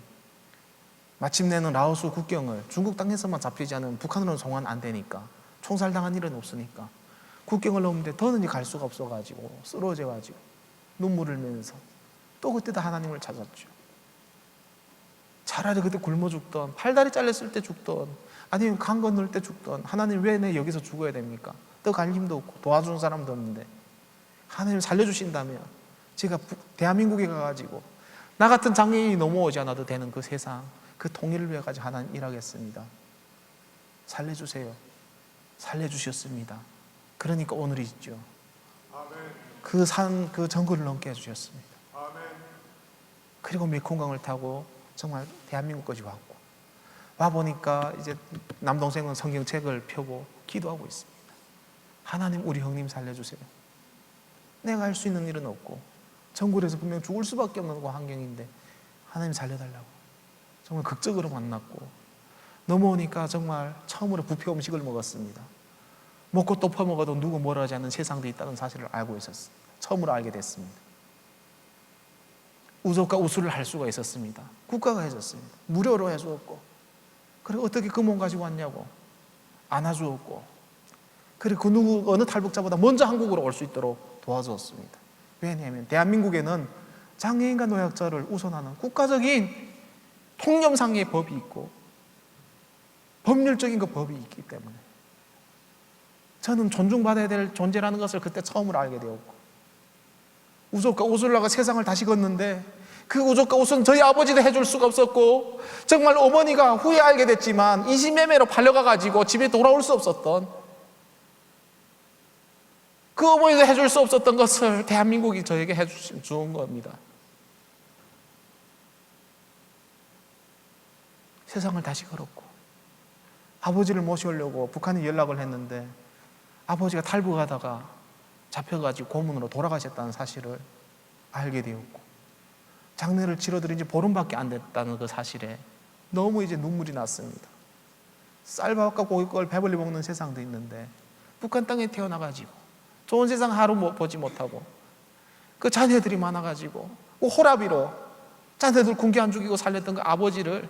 마침내는 라오스 국경을 중국 땅에서만 잡히지 않으면 북한으로는 송환 안 되니까, 총살당한 일은 없으니까 국경을 넘는데 더는 갈 수가 없어가지고 쓰러져가지고 눈물을 흘리면서 또 그때도 하나님을 찾았죠. 차라리 그때 굶어 죽던, 팔다리 잘렸을 때 죽던, 아니면 강 건널 때 죽던, 하나님 왜 내 여기서 죽어야 됩니까? 떠갈 힘도 없고 도와주는 사람도 없는데 하나님 살려주신다면 제가 대한민국에 가가지고 나 같은 장애인이 넘어오지 않아도 되는 그 세상, 그 통일을 위해 가지고 하나님 일하겠습니다. 살려주세요. 살려주셨습니다. 그러니까 오늘이 있죠. 그 산, 그 정글을 넘게 해주셨습니다. 그리고 메콩강을 타고 정말 대한민국까지 왔고, 와보니까 이제 남동생은 성경책을 펴고 기도하고 있습니다. 하나님, 우리 형님 살려주세요. 내가 할 수 있는 일은 없고 정글에서 분명 죽을 수밖에 없는 환경인데 하나님 살려달라고 정말 극적으로 만났고, 넘어오니까 정말 처음으로 뷔페 음식을 먹었습니다. 먹고 또 퍼먹어도 누구 뭐라 하지 않는 세상도 있다는 사실을 알고 있었습니다. 처음으로 알게 됐습니다. 우족과 우수를 할 수가 있었습니다. 국가가 해줬습니다. 무료로 해주었고, 그리고 어떻게 그 몸 가지고 왔냐고 안아주었고, 그리고 그 누구 어느 탈북자보다 먼저 한국으로 올 수 있도록 도와주었습니다. 왜냐하면 대한민국에는 장애인과 노약자를 우선하는 국가적인 통념상의 법이 있고 법률적인 그 법이 있기 때문에 저는 존중받아야 될 존재라는 것을 그때 처음으로 알게 되었고, 우족과 우술라가 세상을 다시 걷는데 그 우족과 우술은 저희 아버지도 해줄 수가 없었고, 정말 어머니가 후에 알게 됐지만 인신매매로 팔려가가지고 집에 돌아올 수 없었던, 그 어머니도 해줄 수 없었던 것을 대한민국이 저에게 해준 겁니다. 세상을 다시 걸었고, 아버지를 모셔오려고 북한에 연락을 했는데 아버지가 탈북하다가 잡혀가지고 고문으로 돌아가셨다는 사실을 알게 되었고, 장례를 치러드린 지 보름밖에 안 됐다는 그 사실에 너무 이제 눈물이 났습니다. 쌀밥과 고깃국을 배불리 먹는 세상도 있는데 북한 땅에 태어나가지고 좋은 세상 하루 보지 못하고, 그 자녀들이 많아가지고 그 호라비로 자녀들 군기 안 죽이고 살렸던 그 아버지를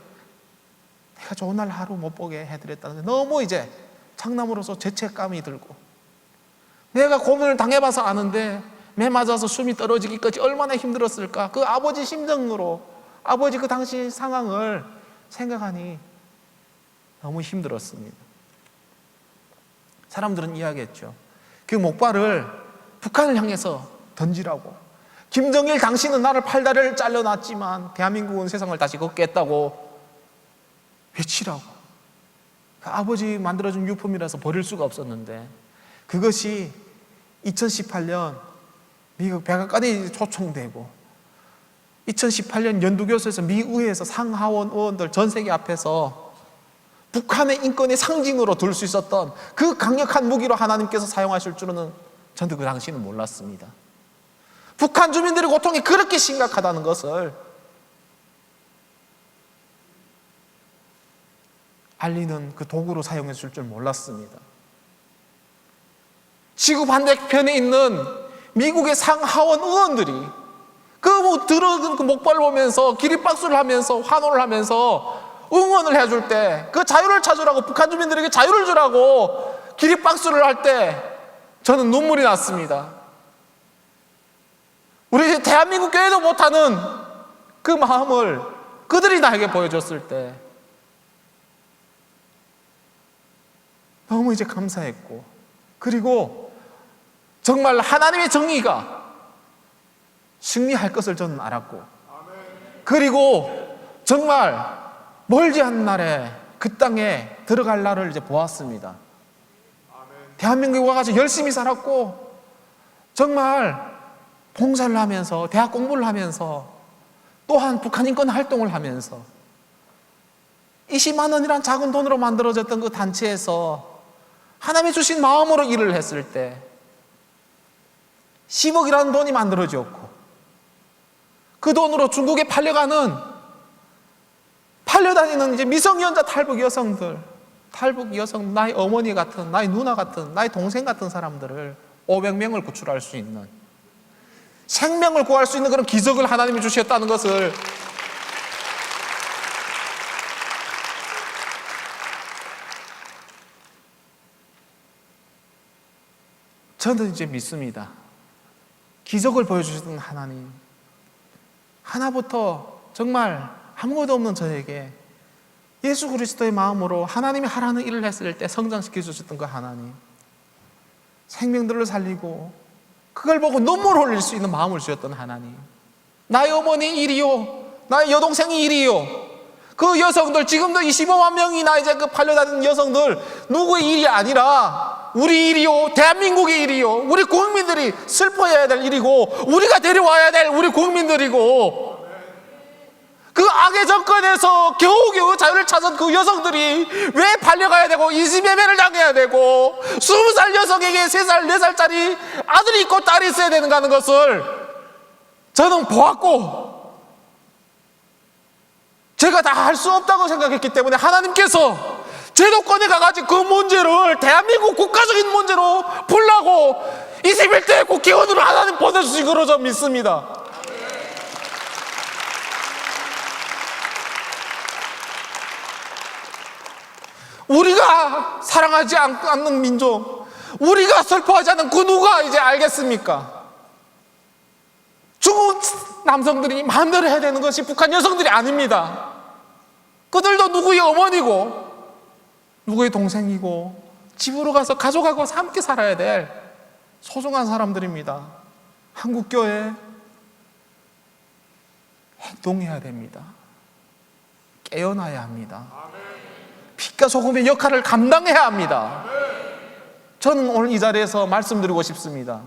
내가 좋은 날 하루 못 보게 해드렸다는 게 너무 이제 장남으로서 죄책감이 들고, 내가 고문을 당해봐서 아는데 매 맞아서 숨이 떨어지기까지 얼마나 힘들었을까, 그 아버지 심정으로 아버지 그 당시 상황을 생각하니 너무 힘들었습니다. 사람들은 이야기했죠. 그 목발을 북한을 향해서 던지라고, 김정일 당신은 나를 팔다리를 잘라놨지만 대한민국은 세상을 다시 걷겠다고 외치라고. 그 아버지 만들어준 유품이라서 버릴 수가 없었는데, 그것이 2018년 미국 백악관이 초청되고 2018년 연두교수에서 미 의회에서 상하원 의원들 전 세계 앞에서 북한의 인권의 상징으로 둘 수 있었던 그 강력한 무기로 하나님께서 사용하실 줄은 저는 그 당시는 몰랐습니다. 북한 주민들의 고통이 그렇게 심각하다는 것을 알리는 그 도구로 사용해 줄 줄 몰랐습니다. 지구 반대편에 있는 미국의 상하원 의원들이 그 목발을 보면서 기립박수를 하면서 환호를 하면서 응원을 해줄 때, 그 자유를 찾으라고, 북한 주민들에게 자유를 주라고 기립박수를 할 때 저는 눈물이 났습니다. 우리 대한민국 교회도 못하는 그 마음을 그들이 나에게 보여줬을 때 너무 이제 감사했고, 그리고 정말 하나님의 정의가 승리할 것을 저는 알았고, 그리고 정말 멀지 않은 날에 그 땅에 들어갈 날을 이제 보았습니다. 대한민국에 와가지고 열심히 살았고, 정말 봉사를 하면서 대학 공부를 하면서 또한 북한 인권 활동을 하면서 20만 원이란 작은 돈으로 만들어졌던 그 단체에서 하나님이 주신 마음으로 일을 했을 때 10억이라는 돈이 만들어졌고, 그 돈으로 중국에 팔려다니는 이제 미성년자 탈북 여성들, 나의 어머니 같은, 나의 누나 같은, 나의 동생 같은 사람들을 500명을 구출할 수 있는, 생명을 구할 수 있는 그런 기적을 하나님이 주셨다는 것을 저는 이제 믿습니다. 기적을 보여주시던 하나님, 하나부터 정말 아무것도 없는 저에게 예수 그리스도의 마음으로 하나님이 하라는 일을 했을 때 성장시켜 주셨던 그 하나님, 생명들을 살리고 그걸 보고 눈물 흘릴 수 있는 마음을 주셨던 하나님, 나의 어머니 이리요, 나의 여동생이 이리요, 그 여성들 지금도 25만 명이나 이제 그 팔려다니는 여성들 누구의 일이 아니라 우리 일이요, 대한민국의 일이요, 우리 국민들이 슬퍼해야 될 일이고 우리가 데려와야 될 우리 국민들이고, 그 악의 정권에서 겨우겨우 자유를 찾은 그 여성들이 왜 팔려가야 되고 인신매매를 당해야 되고 20살 여성에게 3살, 4살짜리 아들이 있고 딸이 있어야 되는가 하는 것을 저는 보았고, 제가 다 할 수 없다고 생각했기 때문에 하나님께서 제도권에 가가지고 그 문제를 대한민국 국가적인 문제로 풀라고 21대 국회의원으로 하나님 보내주신 거로 저는 믿습니다. 우리가 사랑하지 않는 민족, 우리가 슬퍼하지 않는 그 누가 이제 알겠습니까? 중국 남성들이 마음대로 해야 되는 것이 북한 여성들이 아닙니다. 그들도 누구의 어머니고 누구의 동생이고 집으로 가서 가족하고 함께 살아야 될 소중한 사람들입니다. 한국교회 행동해야 됩니다. 깨어나야 합니다. 빛과 소금의 역할을 감당해야 합니다. 저는 오늘 이 자리에서 말씀드리고 싶습니다.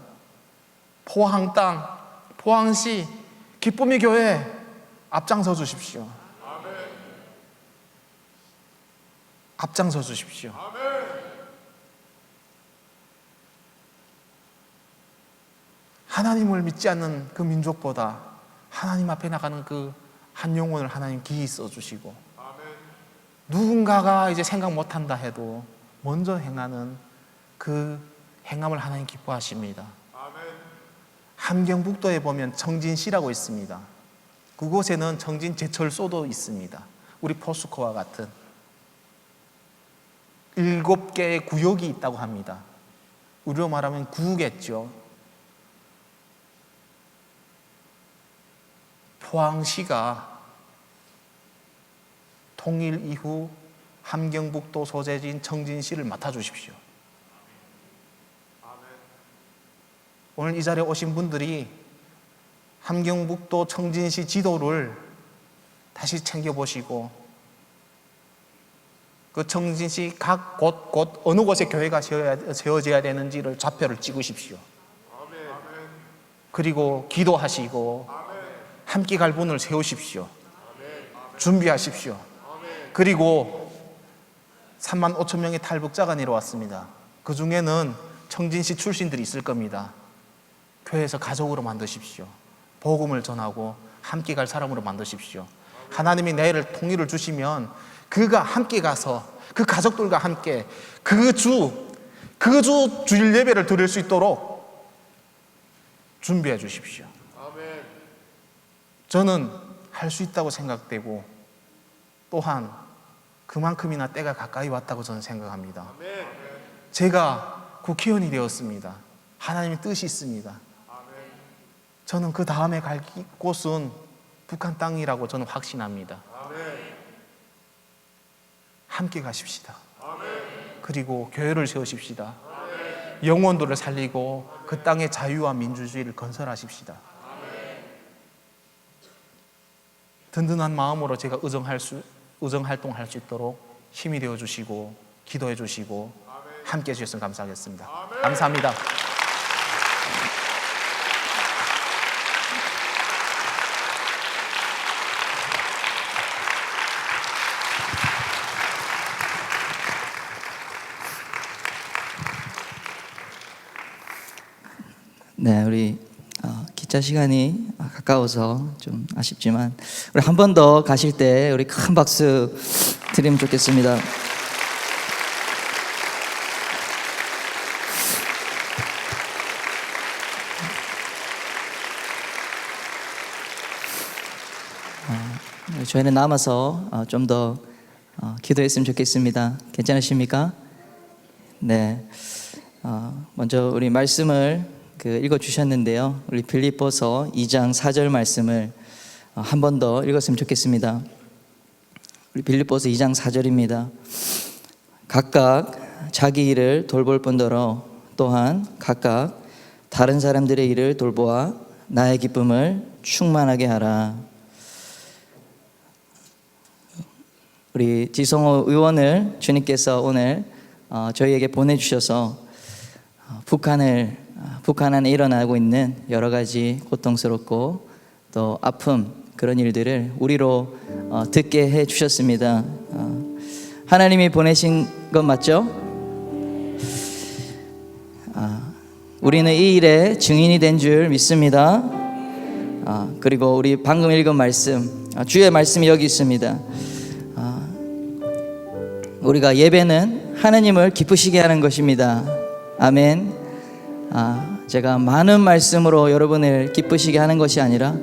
포항 땅, 포항시 기쁨의 교회 앞장서 주십시오. 앞장서 주십시오. 하나님을 믿지 않는 그 민족보다 하나님 앞에 나가는 그 한 영혼을 하나님 기히 써주시고, 누군가가 이제 생각 못한다 해도 먼저 행하는 그 행함을 하나님 기뻐하십니다. 함경북도에 보면 청진시라고 있습니다. 그곳에는 청진 제철소도 있습니다. 우리 포스코와 같은 7개의 구역이 있다고 합니다. 우리로 말하면 구겠죠. 포항시가 통일 이후 함경북도 소재지인 청진시를 맡아주십시오. 오늘 이 자리에 오신 분들이 함경북도 청진시 지도를 다시 챙겨보시고 그 청진시 각 곳 어느 곳에 교회가 세워져야 되는지를 좌표를 찍으십시오. 그리고 기도하시고 함께 갈 분을 세우십시오. 준비하십시오. 그리고 3만 5천 명의 탈북자가 내려왔습니다. 그 중에는 청진시 출신들이 있을 겁니다. 교회에서 가족으로 만드십시오. 복음을 전하고 함께 갈 사람으로 만드십시오. 하나님이 내일을 통일을 주시면 그가 함께 가서 그 가족들과 함께 그 주 주일 예배를 드릴 수 있도록 준비해 주십시오. 저는 할 수 있다고 생각되고 또한 그만큼이나 때가 가까이 왔다고 저는 생각합니다. 제가 국회의원이 되었습니다. 하나님의 뜻이 있습니다. 저는 그 다음에 갈 곳은 북한 땅이라고 저는 확신합니다. 함께 가십시다. 그리고 교회를 세우십시다. 영혼들을 살리고 그 땅의 자유와 민주주의를 건설하십시다. 든든한 마음으로 제가 의정 활동할 수 있도록 힘이 되어 주시고 기도해 주시고 함께 해 주셨으면 감사하겠습니다. 감사합니다. 네, 우리 기차 시간이 가까워서 좀 아쉽지만 우리 한 번 더 가실 때 우리 큰 박수 드리면 좋겠습니다. 저희는 남아서 좀 더 기도했으면 좋겠습니다. 괜찮으십니까? 네. 먼저 우리 말씀을 읽어 주셨는데요. 우리 빌립보서 2장 4절 말씀을 한 번 더 읽었으면 좋겠습니다. 우리 빌립보서 2장 4절입니다. 각각 자기 일을 돌볼 뿐더러 또한 각각 다른 사람들의 일을 돌보아 나의 기쁨을 충만하게 하라. 우리 지성호 의원을 주님께서 오늘 저희에게 보내주셔서 북한 안에 일어나고 있는 여러 가지 고통스럽고 또 아픔 그런 일들을 우리로 듣게 해 주셨습니다. 하나님이 보내신 것 맞죠? 우리는 이 일에 증인이 된 줄 믿습니다. 그리고 우리 방금 읽은 말씀, 주의 말씀이 여기 있습니다. 우리가 예배는 하나님을 기쁘시게 하는 것입니다. 아멘. 제가 많은 말씀으로 여러분을 기쁘시게 하는 것이 아니라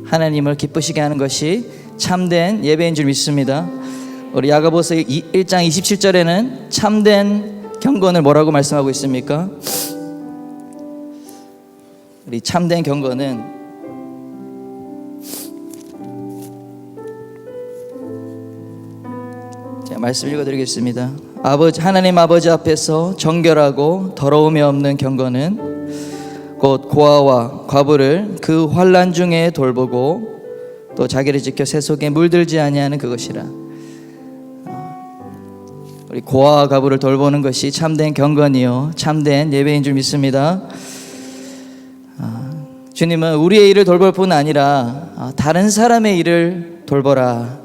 하나님을 기쁘시게 하는 것이 참된 예배인 줄 믿습니다. 우리 야고보서 1장 27절에는 참된 경건을 뭐라고 말씀하고 있습니까? 우리 참된 경건은 제가 말씀 읽어드리겠습니다. 하나님 아버지 앞에서 정결하고 더러움이 없는 경건은 곧 고아와 과부를 그 환난 중에 돌보고 또 자기를 지켜 새 속에 물들지 아니하는 그것이라. 우리 고아와 과부를 돌보는 것이 참된 경건이요 참된 예배인 줄 믿습니다. 주님은 우리의 일을 돌볼 뿐 아니라 다른 사람의 일을 돌보라.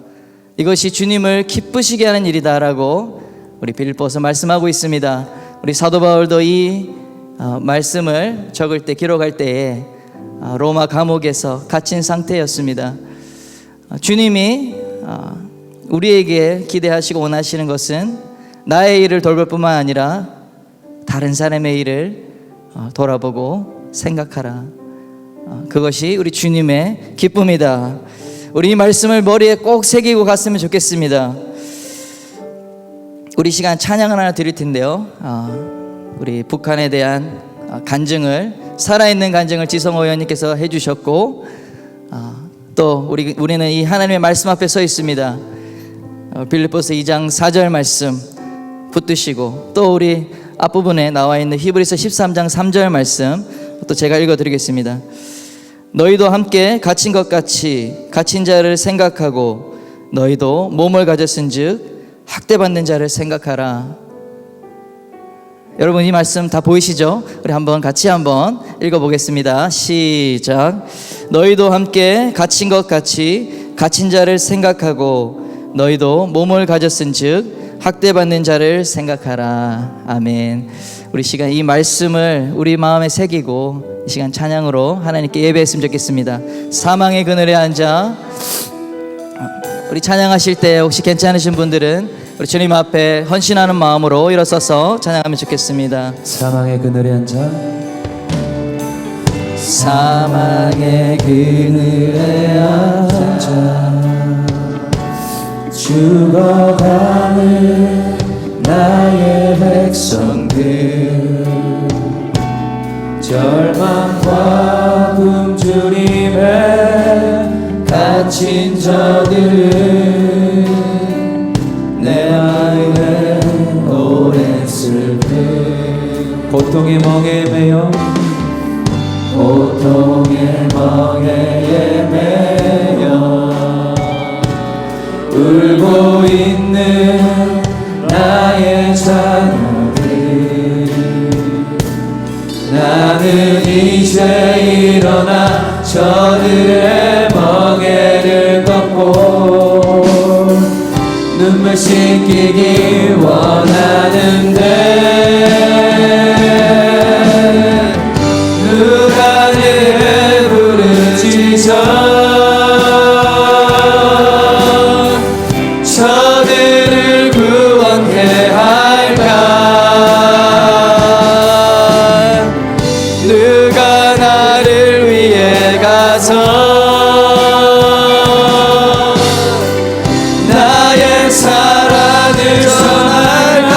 이것이 주님을 기쁘시게 하는 일이다라고 우리 빌립보서 말씀하고 있습니다. 우리 사도 바울도 이 말씀을 적을 때 기록할 때에 로마 감옥에서 갇힌 상태였습니다. 주님이 우리에게 기대하시고 원하시는 것은 나의 일을 돌볼 뿐만 아니라 다른 사람의 일을 돌아보고 생각하라. 그것이 우리 주님의 기쁨이다. 우리 이 말씀을 머리에 꼭 새기고 갔으면 좋겠습니다. 우리 시간 찬양을 하나 드릴 텐데요. 우리 북한에 대한 간증을 살아있는 간증을 지성호 의원님께서 해주셨고 또 우리는 이 하나님의 말씀 앞에 서 있습니다. 빌립보서 2장 4절 말씀 붙드시고 또 우리 앞부분에 나와 있는 히브리서 13장 3절 말씀 또 제가 읽어드리겠습니다. 너희도 함께 갇힌 것 같이 갇힌 자를 생각하고 너희도 몸을 가졌은즉 학대받는 자를 생각하라. 여러분 이 말씀 다 보이시죠? 우리 한번 같이 한번 읽어보겠습니다. 시작. 너희도 함께 갇힌 것 같이 갇힌 자를 생각하고 너희도 몸을 가졌은즉 학대받는 자를 생각하라. 아멘. 우리 시간 이 말씀을 우리 마음에 새기고 이 시간 찬양으로 하나님께 예배했으면 좋겠습니다. 사망의 그늘에 앉아 우리 찬양하실 때 혹시 괜찮으신 분들은 우리 주님 앞에 헌신하는 마음으로 일어서서 찬양하면 좋겠습니다. 사망의 그늘에 앉아 사망의 그늘에 앉아 죽어가는 나의 백성들 절망과 굶주림에 갇힌 저들은 내 마음에 오랜 슬픔 고통의 멍에 매여 고통의 멍에 매여 울고 있는 나의 자녀들 나는 이제 일어나 저들의 멍에를 걷고 눈물 씻기기 원하는데 누가 내 부르짖어 저들을 구원케 할까 누가 나를 위해 가서 나의 사랑을 전할까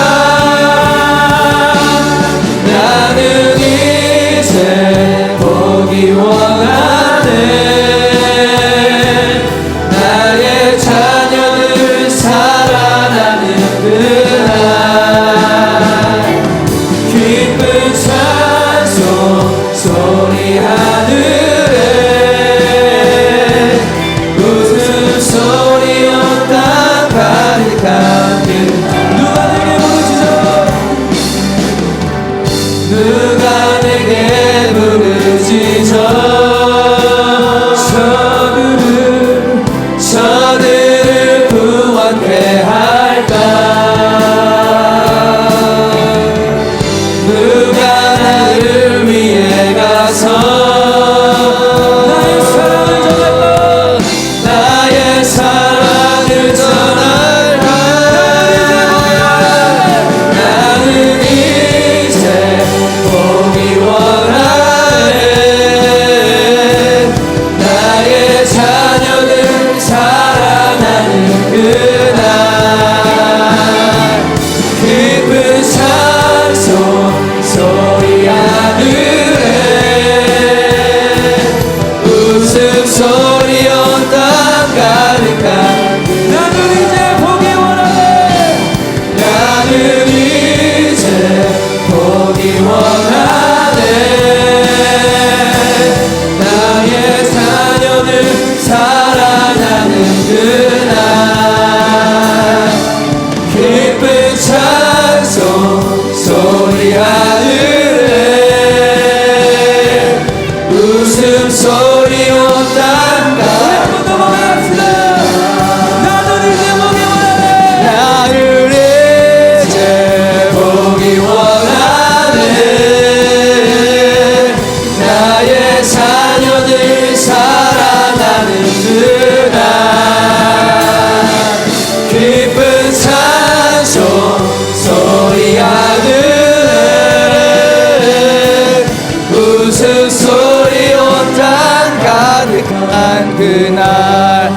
그날.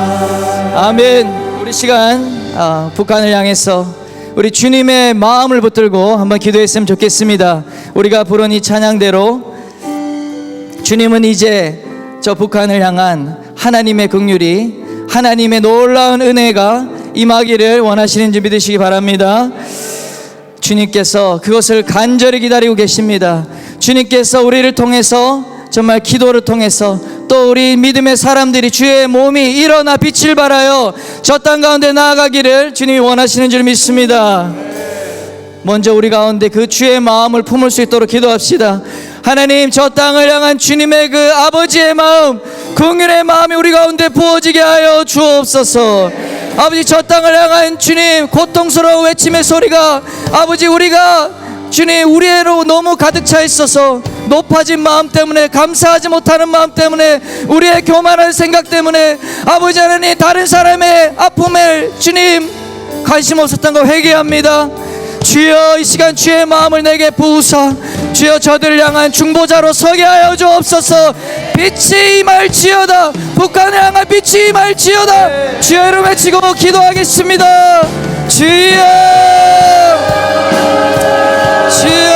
아멘. 우리 시간 북한을 향해서 우리 주님의 마음을 붙들고 한번 기도했으면 좋겠습니다. 우리가 부른 이 찬양대로 주님은 이제 저 북한을 향한 하나님의 긍휼이, 하나님의 놀라운 은혜가 임하기를 원하시는 줄 믿으시기 바랍니다. 주님께서 그것을 간절히 기다리고 계십니다. 주님께서 우리를 통해서, 정말 기도를 통해서, 또 우리 믿음의 사람들이 주의 몸이 일어나 빛을 발하여 저 땅 가운데 나아가기를 주님이 원하시는 줄 믿습니다. 먼저 우리 가운데 그 주의 마음을 품을 수 있도록 기도합시다. 하나님, 저 땅을 향한 주님의 그 아버지의 마음, 긍휼의 마음이 우리 가운데 부어지게 하여 주옵소서. 아버지, 저 땅을 향한 주님 고통스러운 외침의 소리가, 아버지, 우리가 주님 우리로 너무 가득 차 있어서 높아진 마음 때문에, 감사하지 못하는 마음 때문에, 우리의 교만한 생각 때문에 아버지 하나님 다른 사람의 아픔에 주님 관심 없었던 거 회개합니다. 주여, 이 시간 주의 마음을 내게 부으사 주여 저들을 향한 중보자로 서게 하여 주옵소서. 빛이 임할지어다. 북한을 향한 빛이 임할지어다. 주여 이름 외치고 기도하겠습니다. 주여, 주여.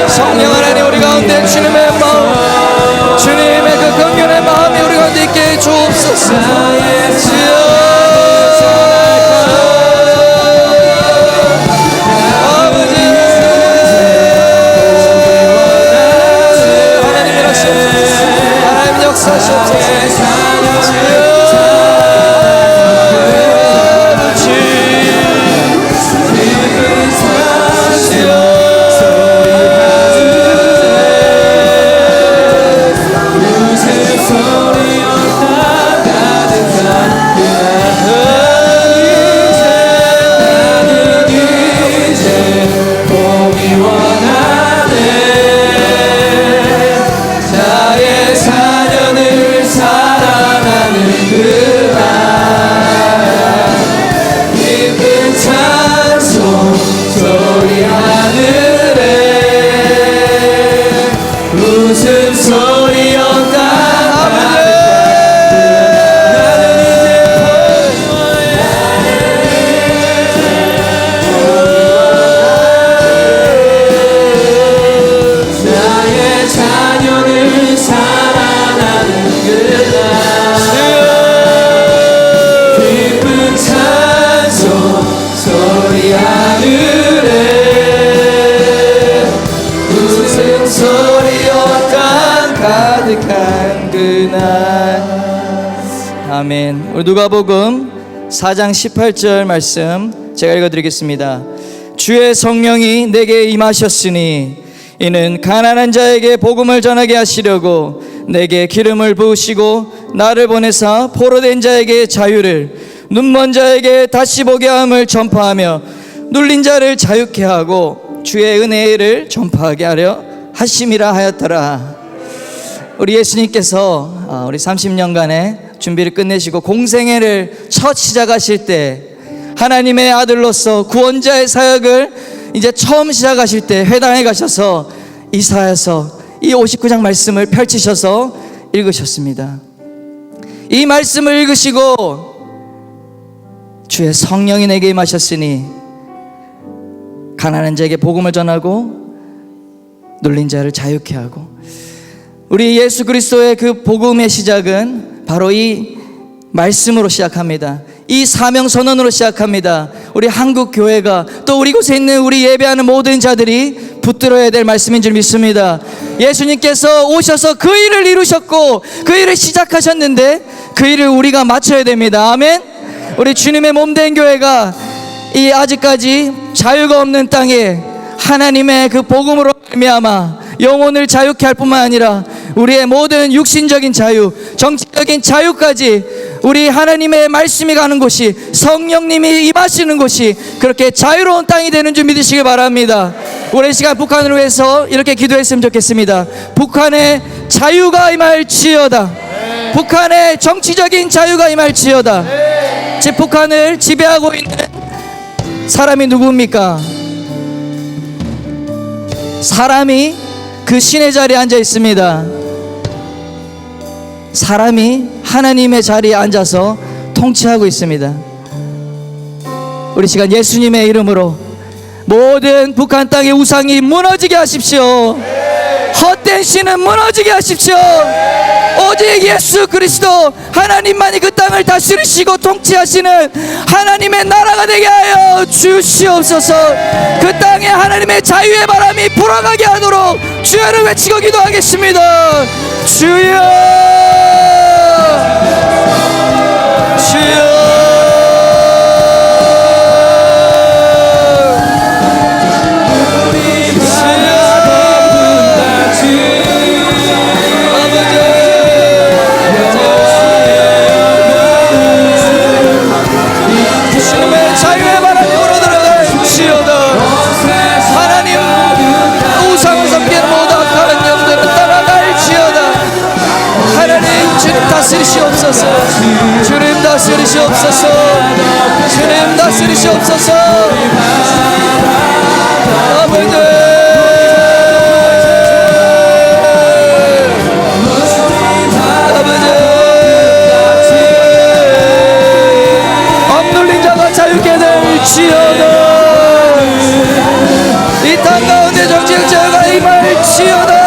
성령 하나님, 우리 가운데 주님의 마음, 주님의 그 긍휼의 마음이 우리 가운데 있게 해 주옵소서. 아버지, 하나님 일하시옵소서. 하나님 역사하시옵소서. 아멘. 우리 누가복음 4장 18절 말씀 제가 읽어드리겠습니다. 주의 성령이 내게 임하셨으니 이는 가난한 자에게 복음을 전하게 하시려고 내게 기름을 부으시고 나를 보내사 포로된 자에게 자유를, 눈먼 자에게 다시 보게 함을 전파하며 눌린 자를 자유케 하고 주의 은혜를 전파하게 하려 하심이라 하였더라. 우리 예수님께서 우리 30년간의 준비를 끝내시고 공생애를 첫 시작하실 때, 하나님의 아들로서 구원자의 사역을 이제 처음 시작하실 때 회당에 가셔서 이사야서 이 59장 말씀을 펼치셔서 읽으셨습니다. 이 말씀을 읽으시고 주의 성령이 내게 임하셨으니 가난한 자에게 복음을 전하고 눌린 자를 자유케 하고, 우리 예수 그리스도의 그 복음의 시작은 바로 이 말씀으로 시작합니다. 이 사명 선언으로 시작합니다. 우리 한국 교회가, 또 우리 곳에 있는 우리 예배하는 모든 자들이 붙들어야 될 말씀인 줄 믿습니다. 예수님께서 오셔서 그 일을 이루셨고 그 일을 시작하셨는데 그 일을 우리가 마쳐야 됩니다. 아멘. 우리 주님의 몸된 교회가 이 아직까지 자유가 없는 땅에 하나님의 그 복음으로 말미암아 영혼을 자유케 할 뿐만 아니라 우리의 모든 육신적인 자유, 정치적인 자유까지 우리 하나님의 말씀이 가는 곳이, 성령님이 임하시는 곳이 그렇게 자유로운 땅이 되는 줄 믿으시기 바랍니다. 오랜 시간 북한을 위해서 이렇게 기도했으면 좋겠습니다. 북한의 자유가 임할지어다. 북한의 정치적인 자유가 임할지어다. 제 북한을 지배하고 있는 사람이 누구입니까? 사람이 그 신의 자리에 앉아 있습니다. 사람이 하나님의 자리에 앉아서 통치하고 있습니다. 우리 시간 예수님의 이름으로 모든 북한 땅의 우상이 무너지게 하십시오. 헛된 신은 무너지게 하십시오. 오직 예수 그리스도 하나님만이 그 땅을 다스리시고 통치하시는 하나님의 나라가 되게 하여 주시옵소서. 그 땅에 하나님의 자유의 바람이 불어가게 하도록 주여를 외치고 기도하겠습니다. 주여, 주여. 다스리시옵소서. 주님 다스리시옵소서. 주님 다스리시옵소서. 아버지, 아버지, 억눌린 자가 자유케 될지어다. 이 땅 가운데 정치적 자유가 임할지어다.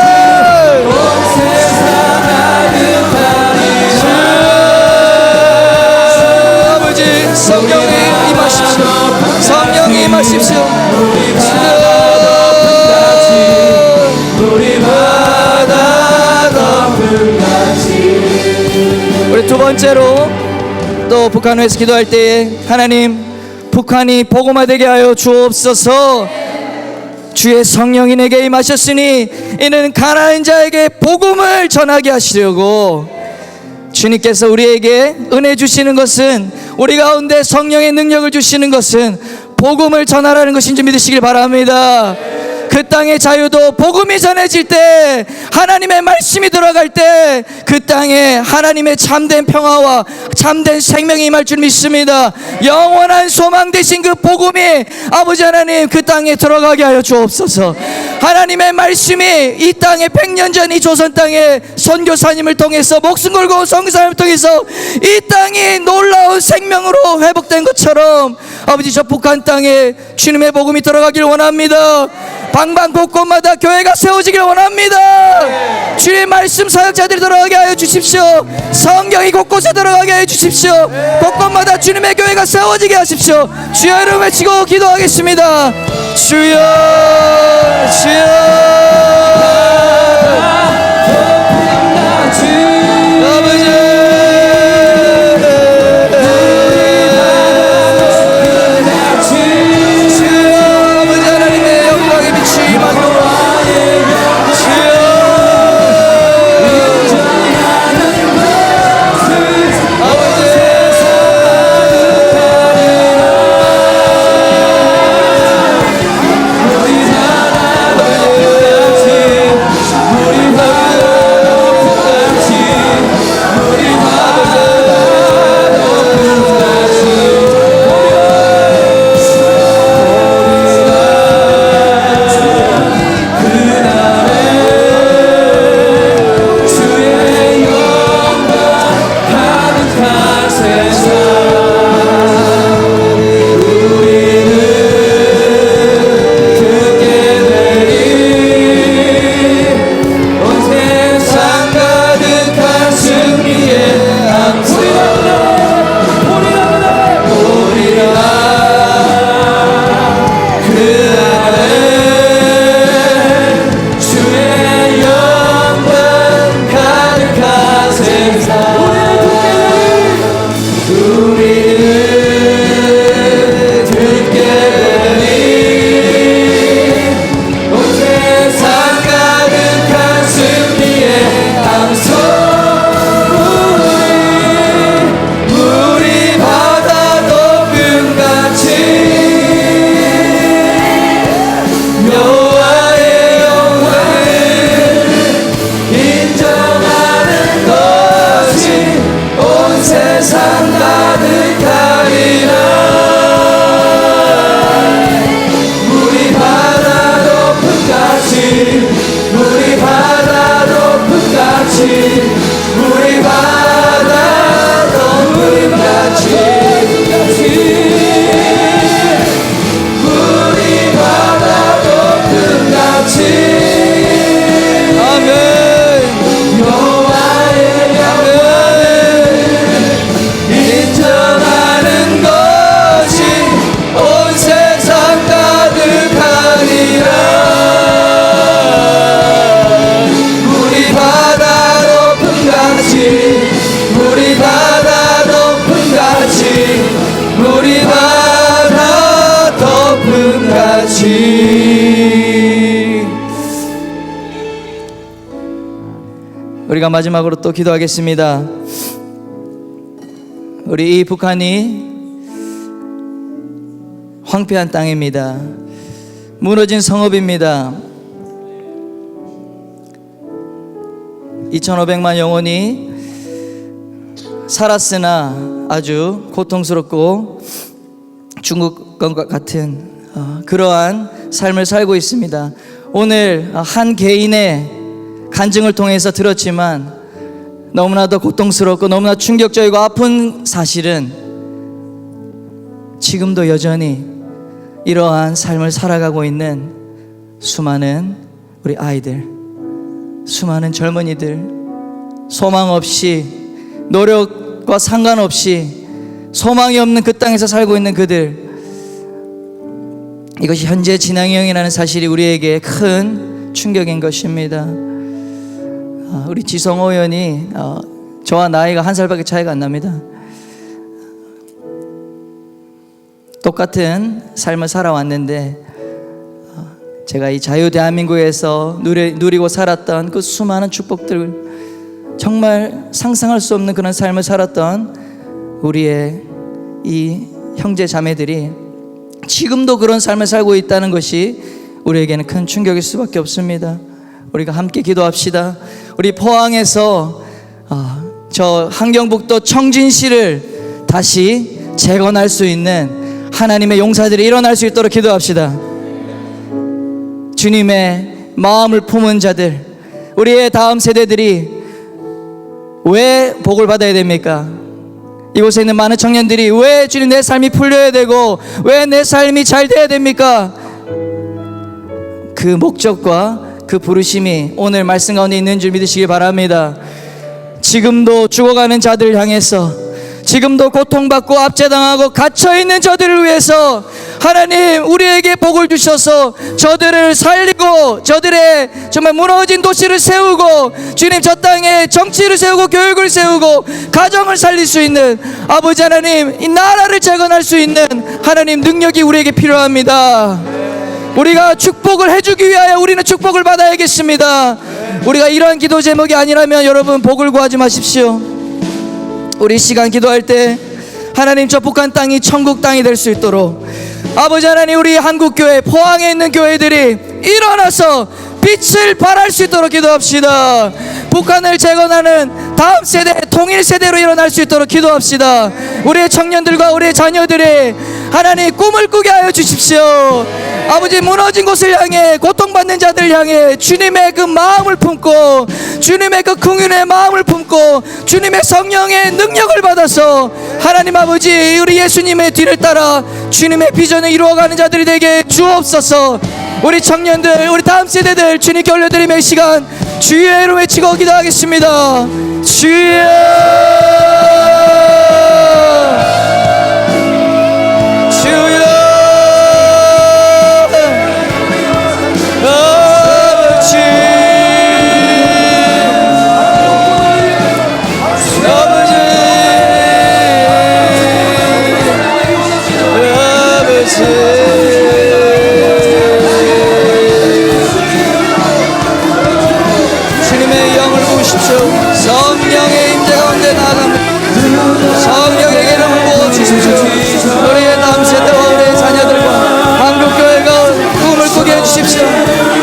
성령이 임하십시오. 성령이 임하십시오. 우리 두 번째로 또 북한을 위해서 기도할 때에 하나님, 북한이 복음화되게 하여 주옵소서. 주의 성령이 내게 임하셨으니 이는 가난한 자에게 복음을 전하게 하시려고. 주님께서 우리에게 은혜 주시는 것은, 우리 가운데 성령의 능력을 주시는 것은 복음을 전하라는 것인 줄 믿으시길 바랍니다. 그 땅의 자유도 복음이 전해질 때, 하나님의 말씀이 들어갈 때 그 땅에 하나님의 참된 평화와 참된 생명이 임할 줄 믿습니다. 영원한 소망 되신 그 복음이 아버지 하나님 그 땅에 들어가게 하여 주옵소서. 하나님의 말씀이 이 땅에 100년 전 이 조선 땅에 선교사님을 통해서, 목숨 걸고 온 선교사님을 통해서 이 땅이 놀라운 생명으로 회복된 것처럼 아버지, 저 북한 땅에 주님의 복음이 들어가길 원합니다. 방방 곳곳마다 교회가 세워지길 원합니다. 주의 말씀 사역자들이 들어가게 하여 주십시오. 성경이 곳곳에 들어가게 하여 주십시오. 곳곳마다 주님의 교회가 세워지게 하십시오. 주여 이름 외치고 기도하겠습니다. 주여, 주여. 우리가 마지막으로 또 기도하겠습니다. 우리 이 북한이 황폐한 땅입니다. 무너진 성읍입니다. 2500만 영혼이 살았으나 아주 고통스럽고 중국과 같은 그러한 삶을 살고 있습니다. 오늘 한 개인의 간증을 통해서 들었지만 너무나도 고통스럽고 너무나 충격적이고 아픈 사실은 지금도 여전히 이러한 삶을 살아가고 있는 수많은 우리 아이들, 수많은 젊은이들, 소망 없이 노력과 상관없이 소망이 없는 그 땅에서 살고 있는 그들, 이것이 현재 진앙형이라는 사실이 우리에게 큰 충격인 것입니다. 우리 지성호 의원이 저와 나이가 1살밖에 차이가 안 납니다. 똑같은 삶을 살아왔는데 제가 이 자유 대한민국에서 누리고 살았던 그 수많은 축복들, 정말 상상할 수 없는 그런 삶을 살았던 우리의 이 형제 자매들이 지금도 그런 삶을 살고 있다는 것이 우리에게는 큰 충격일 수밖에 없습니다. 우리가 함께 기도합시다. 우리 포항에서 저 함경북도 청진시를 다시 재건할 수 있는 하나님의 용사들이 일어날 수 있도록 기도합시다. 주님의 마음을 품은 자들, 우리의 다음 세대들이 왜 복을 받아야 됩니까? 이곳에 있는 많은 청년들이 왜 주님 내 삶이 풀려야 되고 왜 내 삶이 잘 돼야 됩니까? 그 목적과 그 부르심이 오늘 말씀 가운데 있는 줄 믿으시기 바랍니다. 지금도 죽어가는 자들을 향해서, 지금도 고통받고 압제당하고 갇혀있는 저들을 위해서 하나님 우리에게 복을 주셔서 저들을 살리고 저들의 정말 무너진 도시를 세우고 주님 저 땅에 정치를 세우고 교육을 세우고 가정을 살릴 수 있는 아버지 하나님, 이 나라를 재건할 수 있는 하나님 능력이 우리에게 필요합니다. 우리가 축복을 해주기 위하여 우리는 축복을 받아야겠습니다. 우리가 이러한 기도 제목이 아니라면 여러분 복을 구하지 마십시오. 우리 시간 기도할 때 하나님 저 북한 땅이 천국 땅이 될 수 있도록 아버지 하나님 우리 한국교회 포항에 있는 교회들이 일어나서 빛을 발할 수 있도록 기도합시다. 북한을 재건하는 다음 세대 통일 세대로 일어날 수 있도록 기도합시다. 우리의 청년들과 우리의 자녀들이 하나님 꿈을 꾸게 하여 주십시오. 아버지 무너진 곳을 향해 고통받는 자들을 향해 주님의 그 마음을 품고 주님의 그 긍휼의 마음을 품고 주님의 성령의 능력을 받아서 하나님 아버지 우리 예수님의 뒤를 따라 주님의 비전을 이루어가는 자들이 되게 주옵소서. 우리 청년들 우리 다음 세대들 주님께 올려드리며 이 시간 주의 이름 외치고 기도하겠습니다. 주여 주님의 영을 부으십시오. 성령의 임재 가운데 나아갑니다. 성령의 이름을 부어주십시오. 우리의 다음 세대와 우리의 자녀들과 한국교회가 꿈을 꾸게 해주십시오.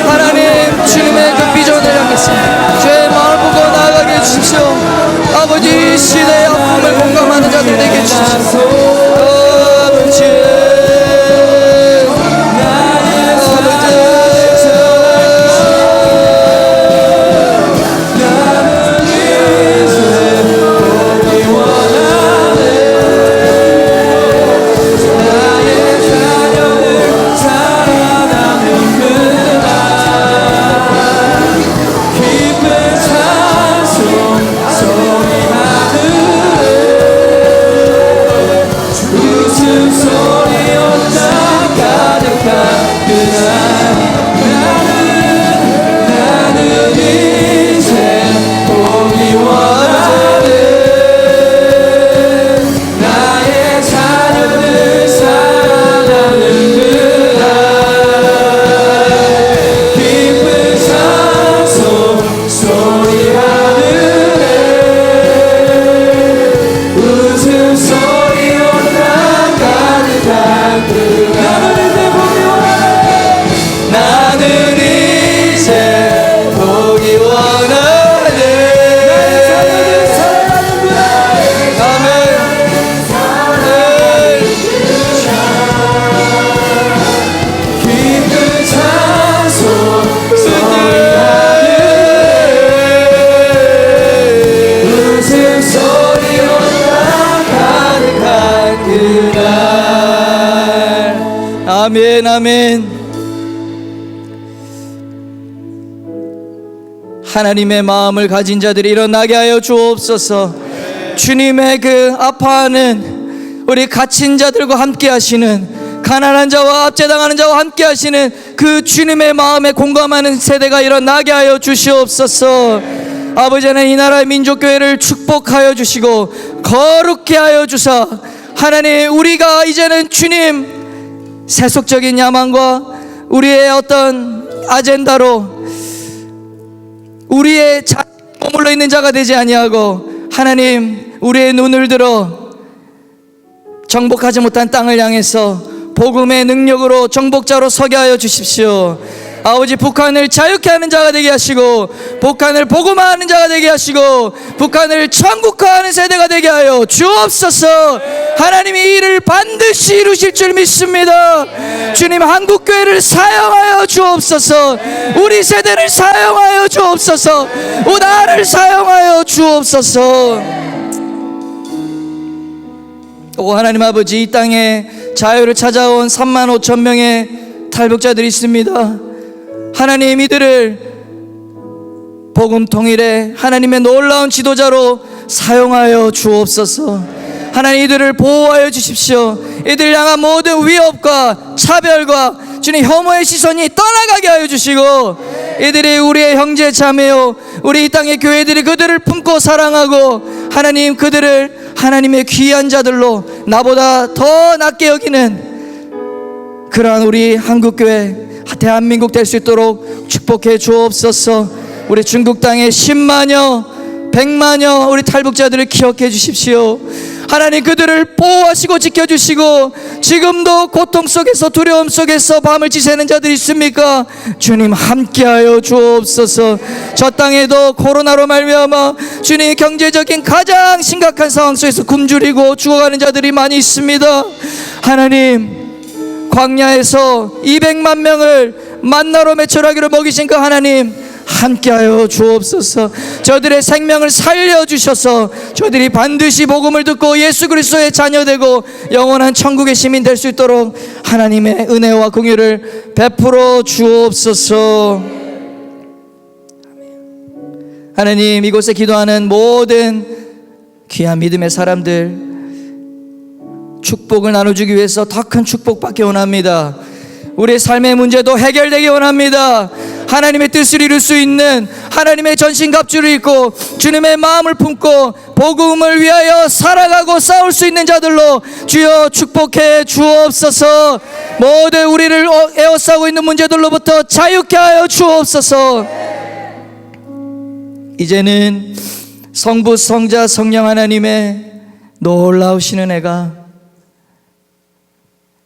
하나님 주님의 그 비전을 향해서 죄의 마음을 보고 나아가게 해주십시오. 아버지 시대의 아픔을 공감하는 자들 되게 해주십시오. 아멘, 아멘. 하나님의 마음을 가진 자들이 일어나게 하여 주옵소서. 주님의 그 아파하는 우리 갇힌 자들과 함께 하시는, 가난한 자와 압제당하는 자와 함께 하시는 그 주님의 마음에 공감하는 세대가 일어나게 하여 주시옵소서. 아버지 하나님, 이 나라의 민족교회를 축복하여 주시고 거룩해 하여 주사, 하나님 우리가 이제는 주님 세속적인 야망과 우리의 어떤 아젠다로 우리의 자신에 머물러 있는 자가 되지 아니하고, 하나님 우리의 눈을 들어 정복하지 못한 땅을 향해서 복음의 능력으로 정복자로 서게 하여 주십시오. 아버지, 북한을 자유케 하는 자가 되게 하시고, 북한을 복음화하는 자가 되게 하시고, 북한을 천국화하는 세대가 되게 하여 주옵소서. 하나님이 이 일을 반드시 이루실 줄 믿습니다. 주님, 한국교회를 사용하여 주옵소서. 우리 세대를 사용하여 주옵소서. 우리 나라를 사용하여 주옵소서. 오 하나님 아버지, 이 땅에 자유를 찾아온 35,000명의 탈북자들이 있습니다. 하나님, 이들을 복음 통일의 하나님의 놀라운 지도자로 사용하여 주옵소서. 하나님, 이들을 보호하여 주십시오. 이들 향한 모든 위협과 차별과 주님 혐오의 시선이 떠나가게 하여 주시고, 이들이 우리의 형제 자매요, 우리 이 땅의 교회들이 그들을 품고 사랑하고, 하나님 그들을 하나님의 귀한 자들로 나보다 더 낫게 여기는 그러한 우리 한국교회, 대한민국 될 수 있도록 축복해 주옵소서. 우리 중국 땅에 10만여 100만여 우리 탈북자들을 기억해 주십시오. 하나님, 그들을 보호하시고 지켜주시고, 지금도 고통 속에서 두려움 속에서 밤을 지새는 자들이 있습니까? 주님 함께하여 주옵소서. 저 땅에도 코로나로 말미암아 주님 경제적인 가장 심각한 상황 속에서 굶주리고 죽어가는 자들이 많이 있습니다. 하나님, 광야에서 200만 명을 만나로 매출하기로 먹이신 그 하나님 함께하여 주옵소서. 저들의 생명을 살려주셔서 저들이 반드시 복음을 듣고 예수 그리스도의 자녀되고 영원한 천국의 시민 될 수 있도록 하나님의 은혜와 긍휼을 베풀어 주옵소서. 하나님, 이곳에 기도하는 모든 귀한 믿음의 사람들 축복을 나눠주기 위해서 더 큰 축복받기 원합니다. 우리의 삶의 문제도 해결되기 원합니다. 하나님의 뜻을 이룰 수 있는 하나님의 전신갑주를 입고 주님의 마음을 품고 복음을 위하여 살아가고 싸울 수 있는 자들로 주여 축복해 주옵소서. 모든 우리를 에워싸고 있는 문제들로부터 자유케 하여 주옵소서. 이제는 성부, 성자, 성령 하나님의 놀라우신 은혜가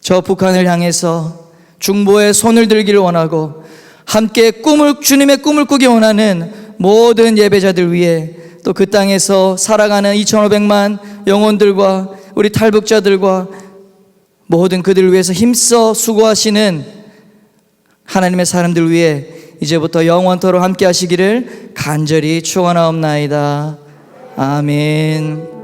저 북한을 향해서 중보의 손을 들기를 원하고 함께 주님의 꿈을 꾸기 원하는 모든 예배자들 위해, 또 그 땅에서 살아가는 2,500만 영혼들과 우리 탈북자들과 모든 그들을 위해서 힘써 수고하시는 하나님의 사람들 위해 이제부터 영원토록 함께 하시기를 간절히 축원하옵나이다. 아멘.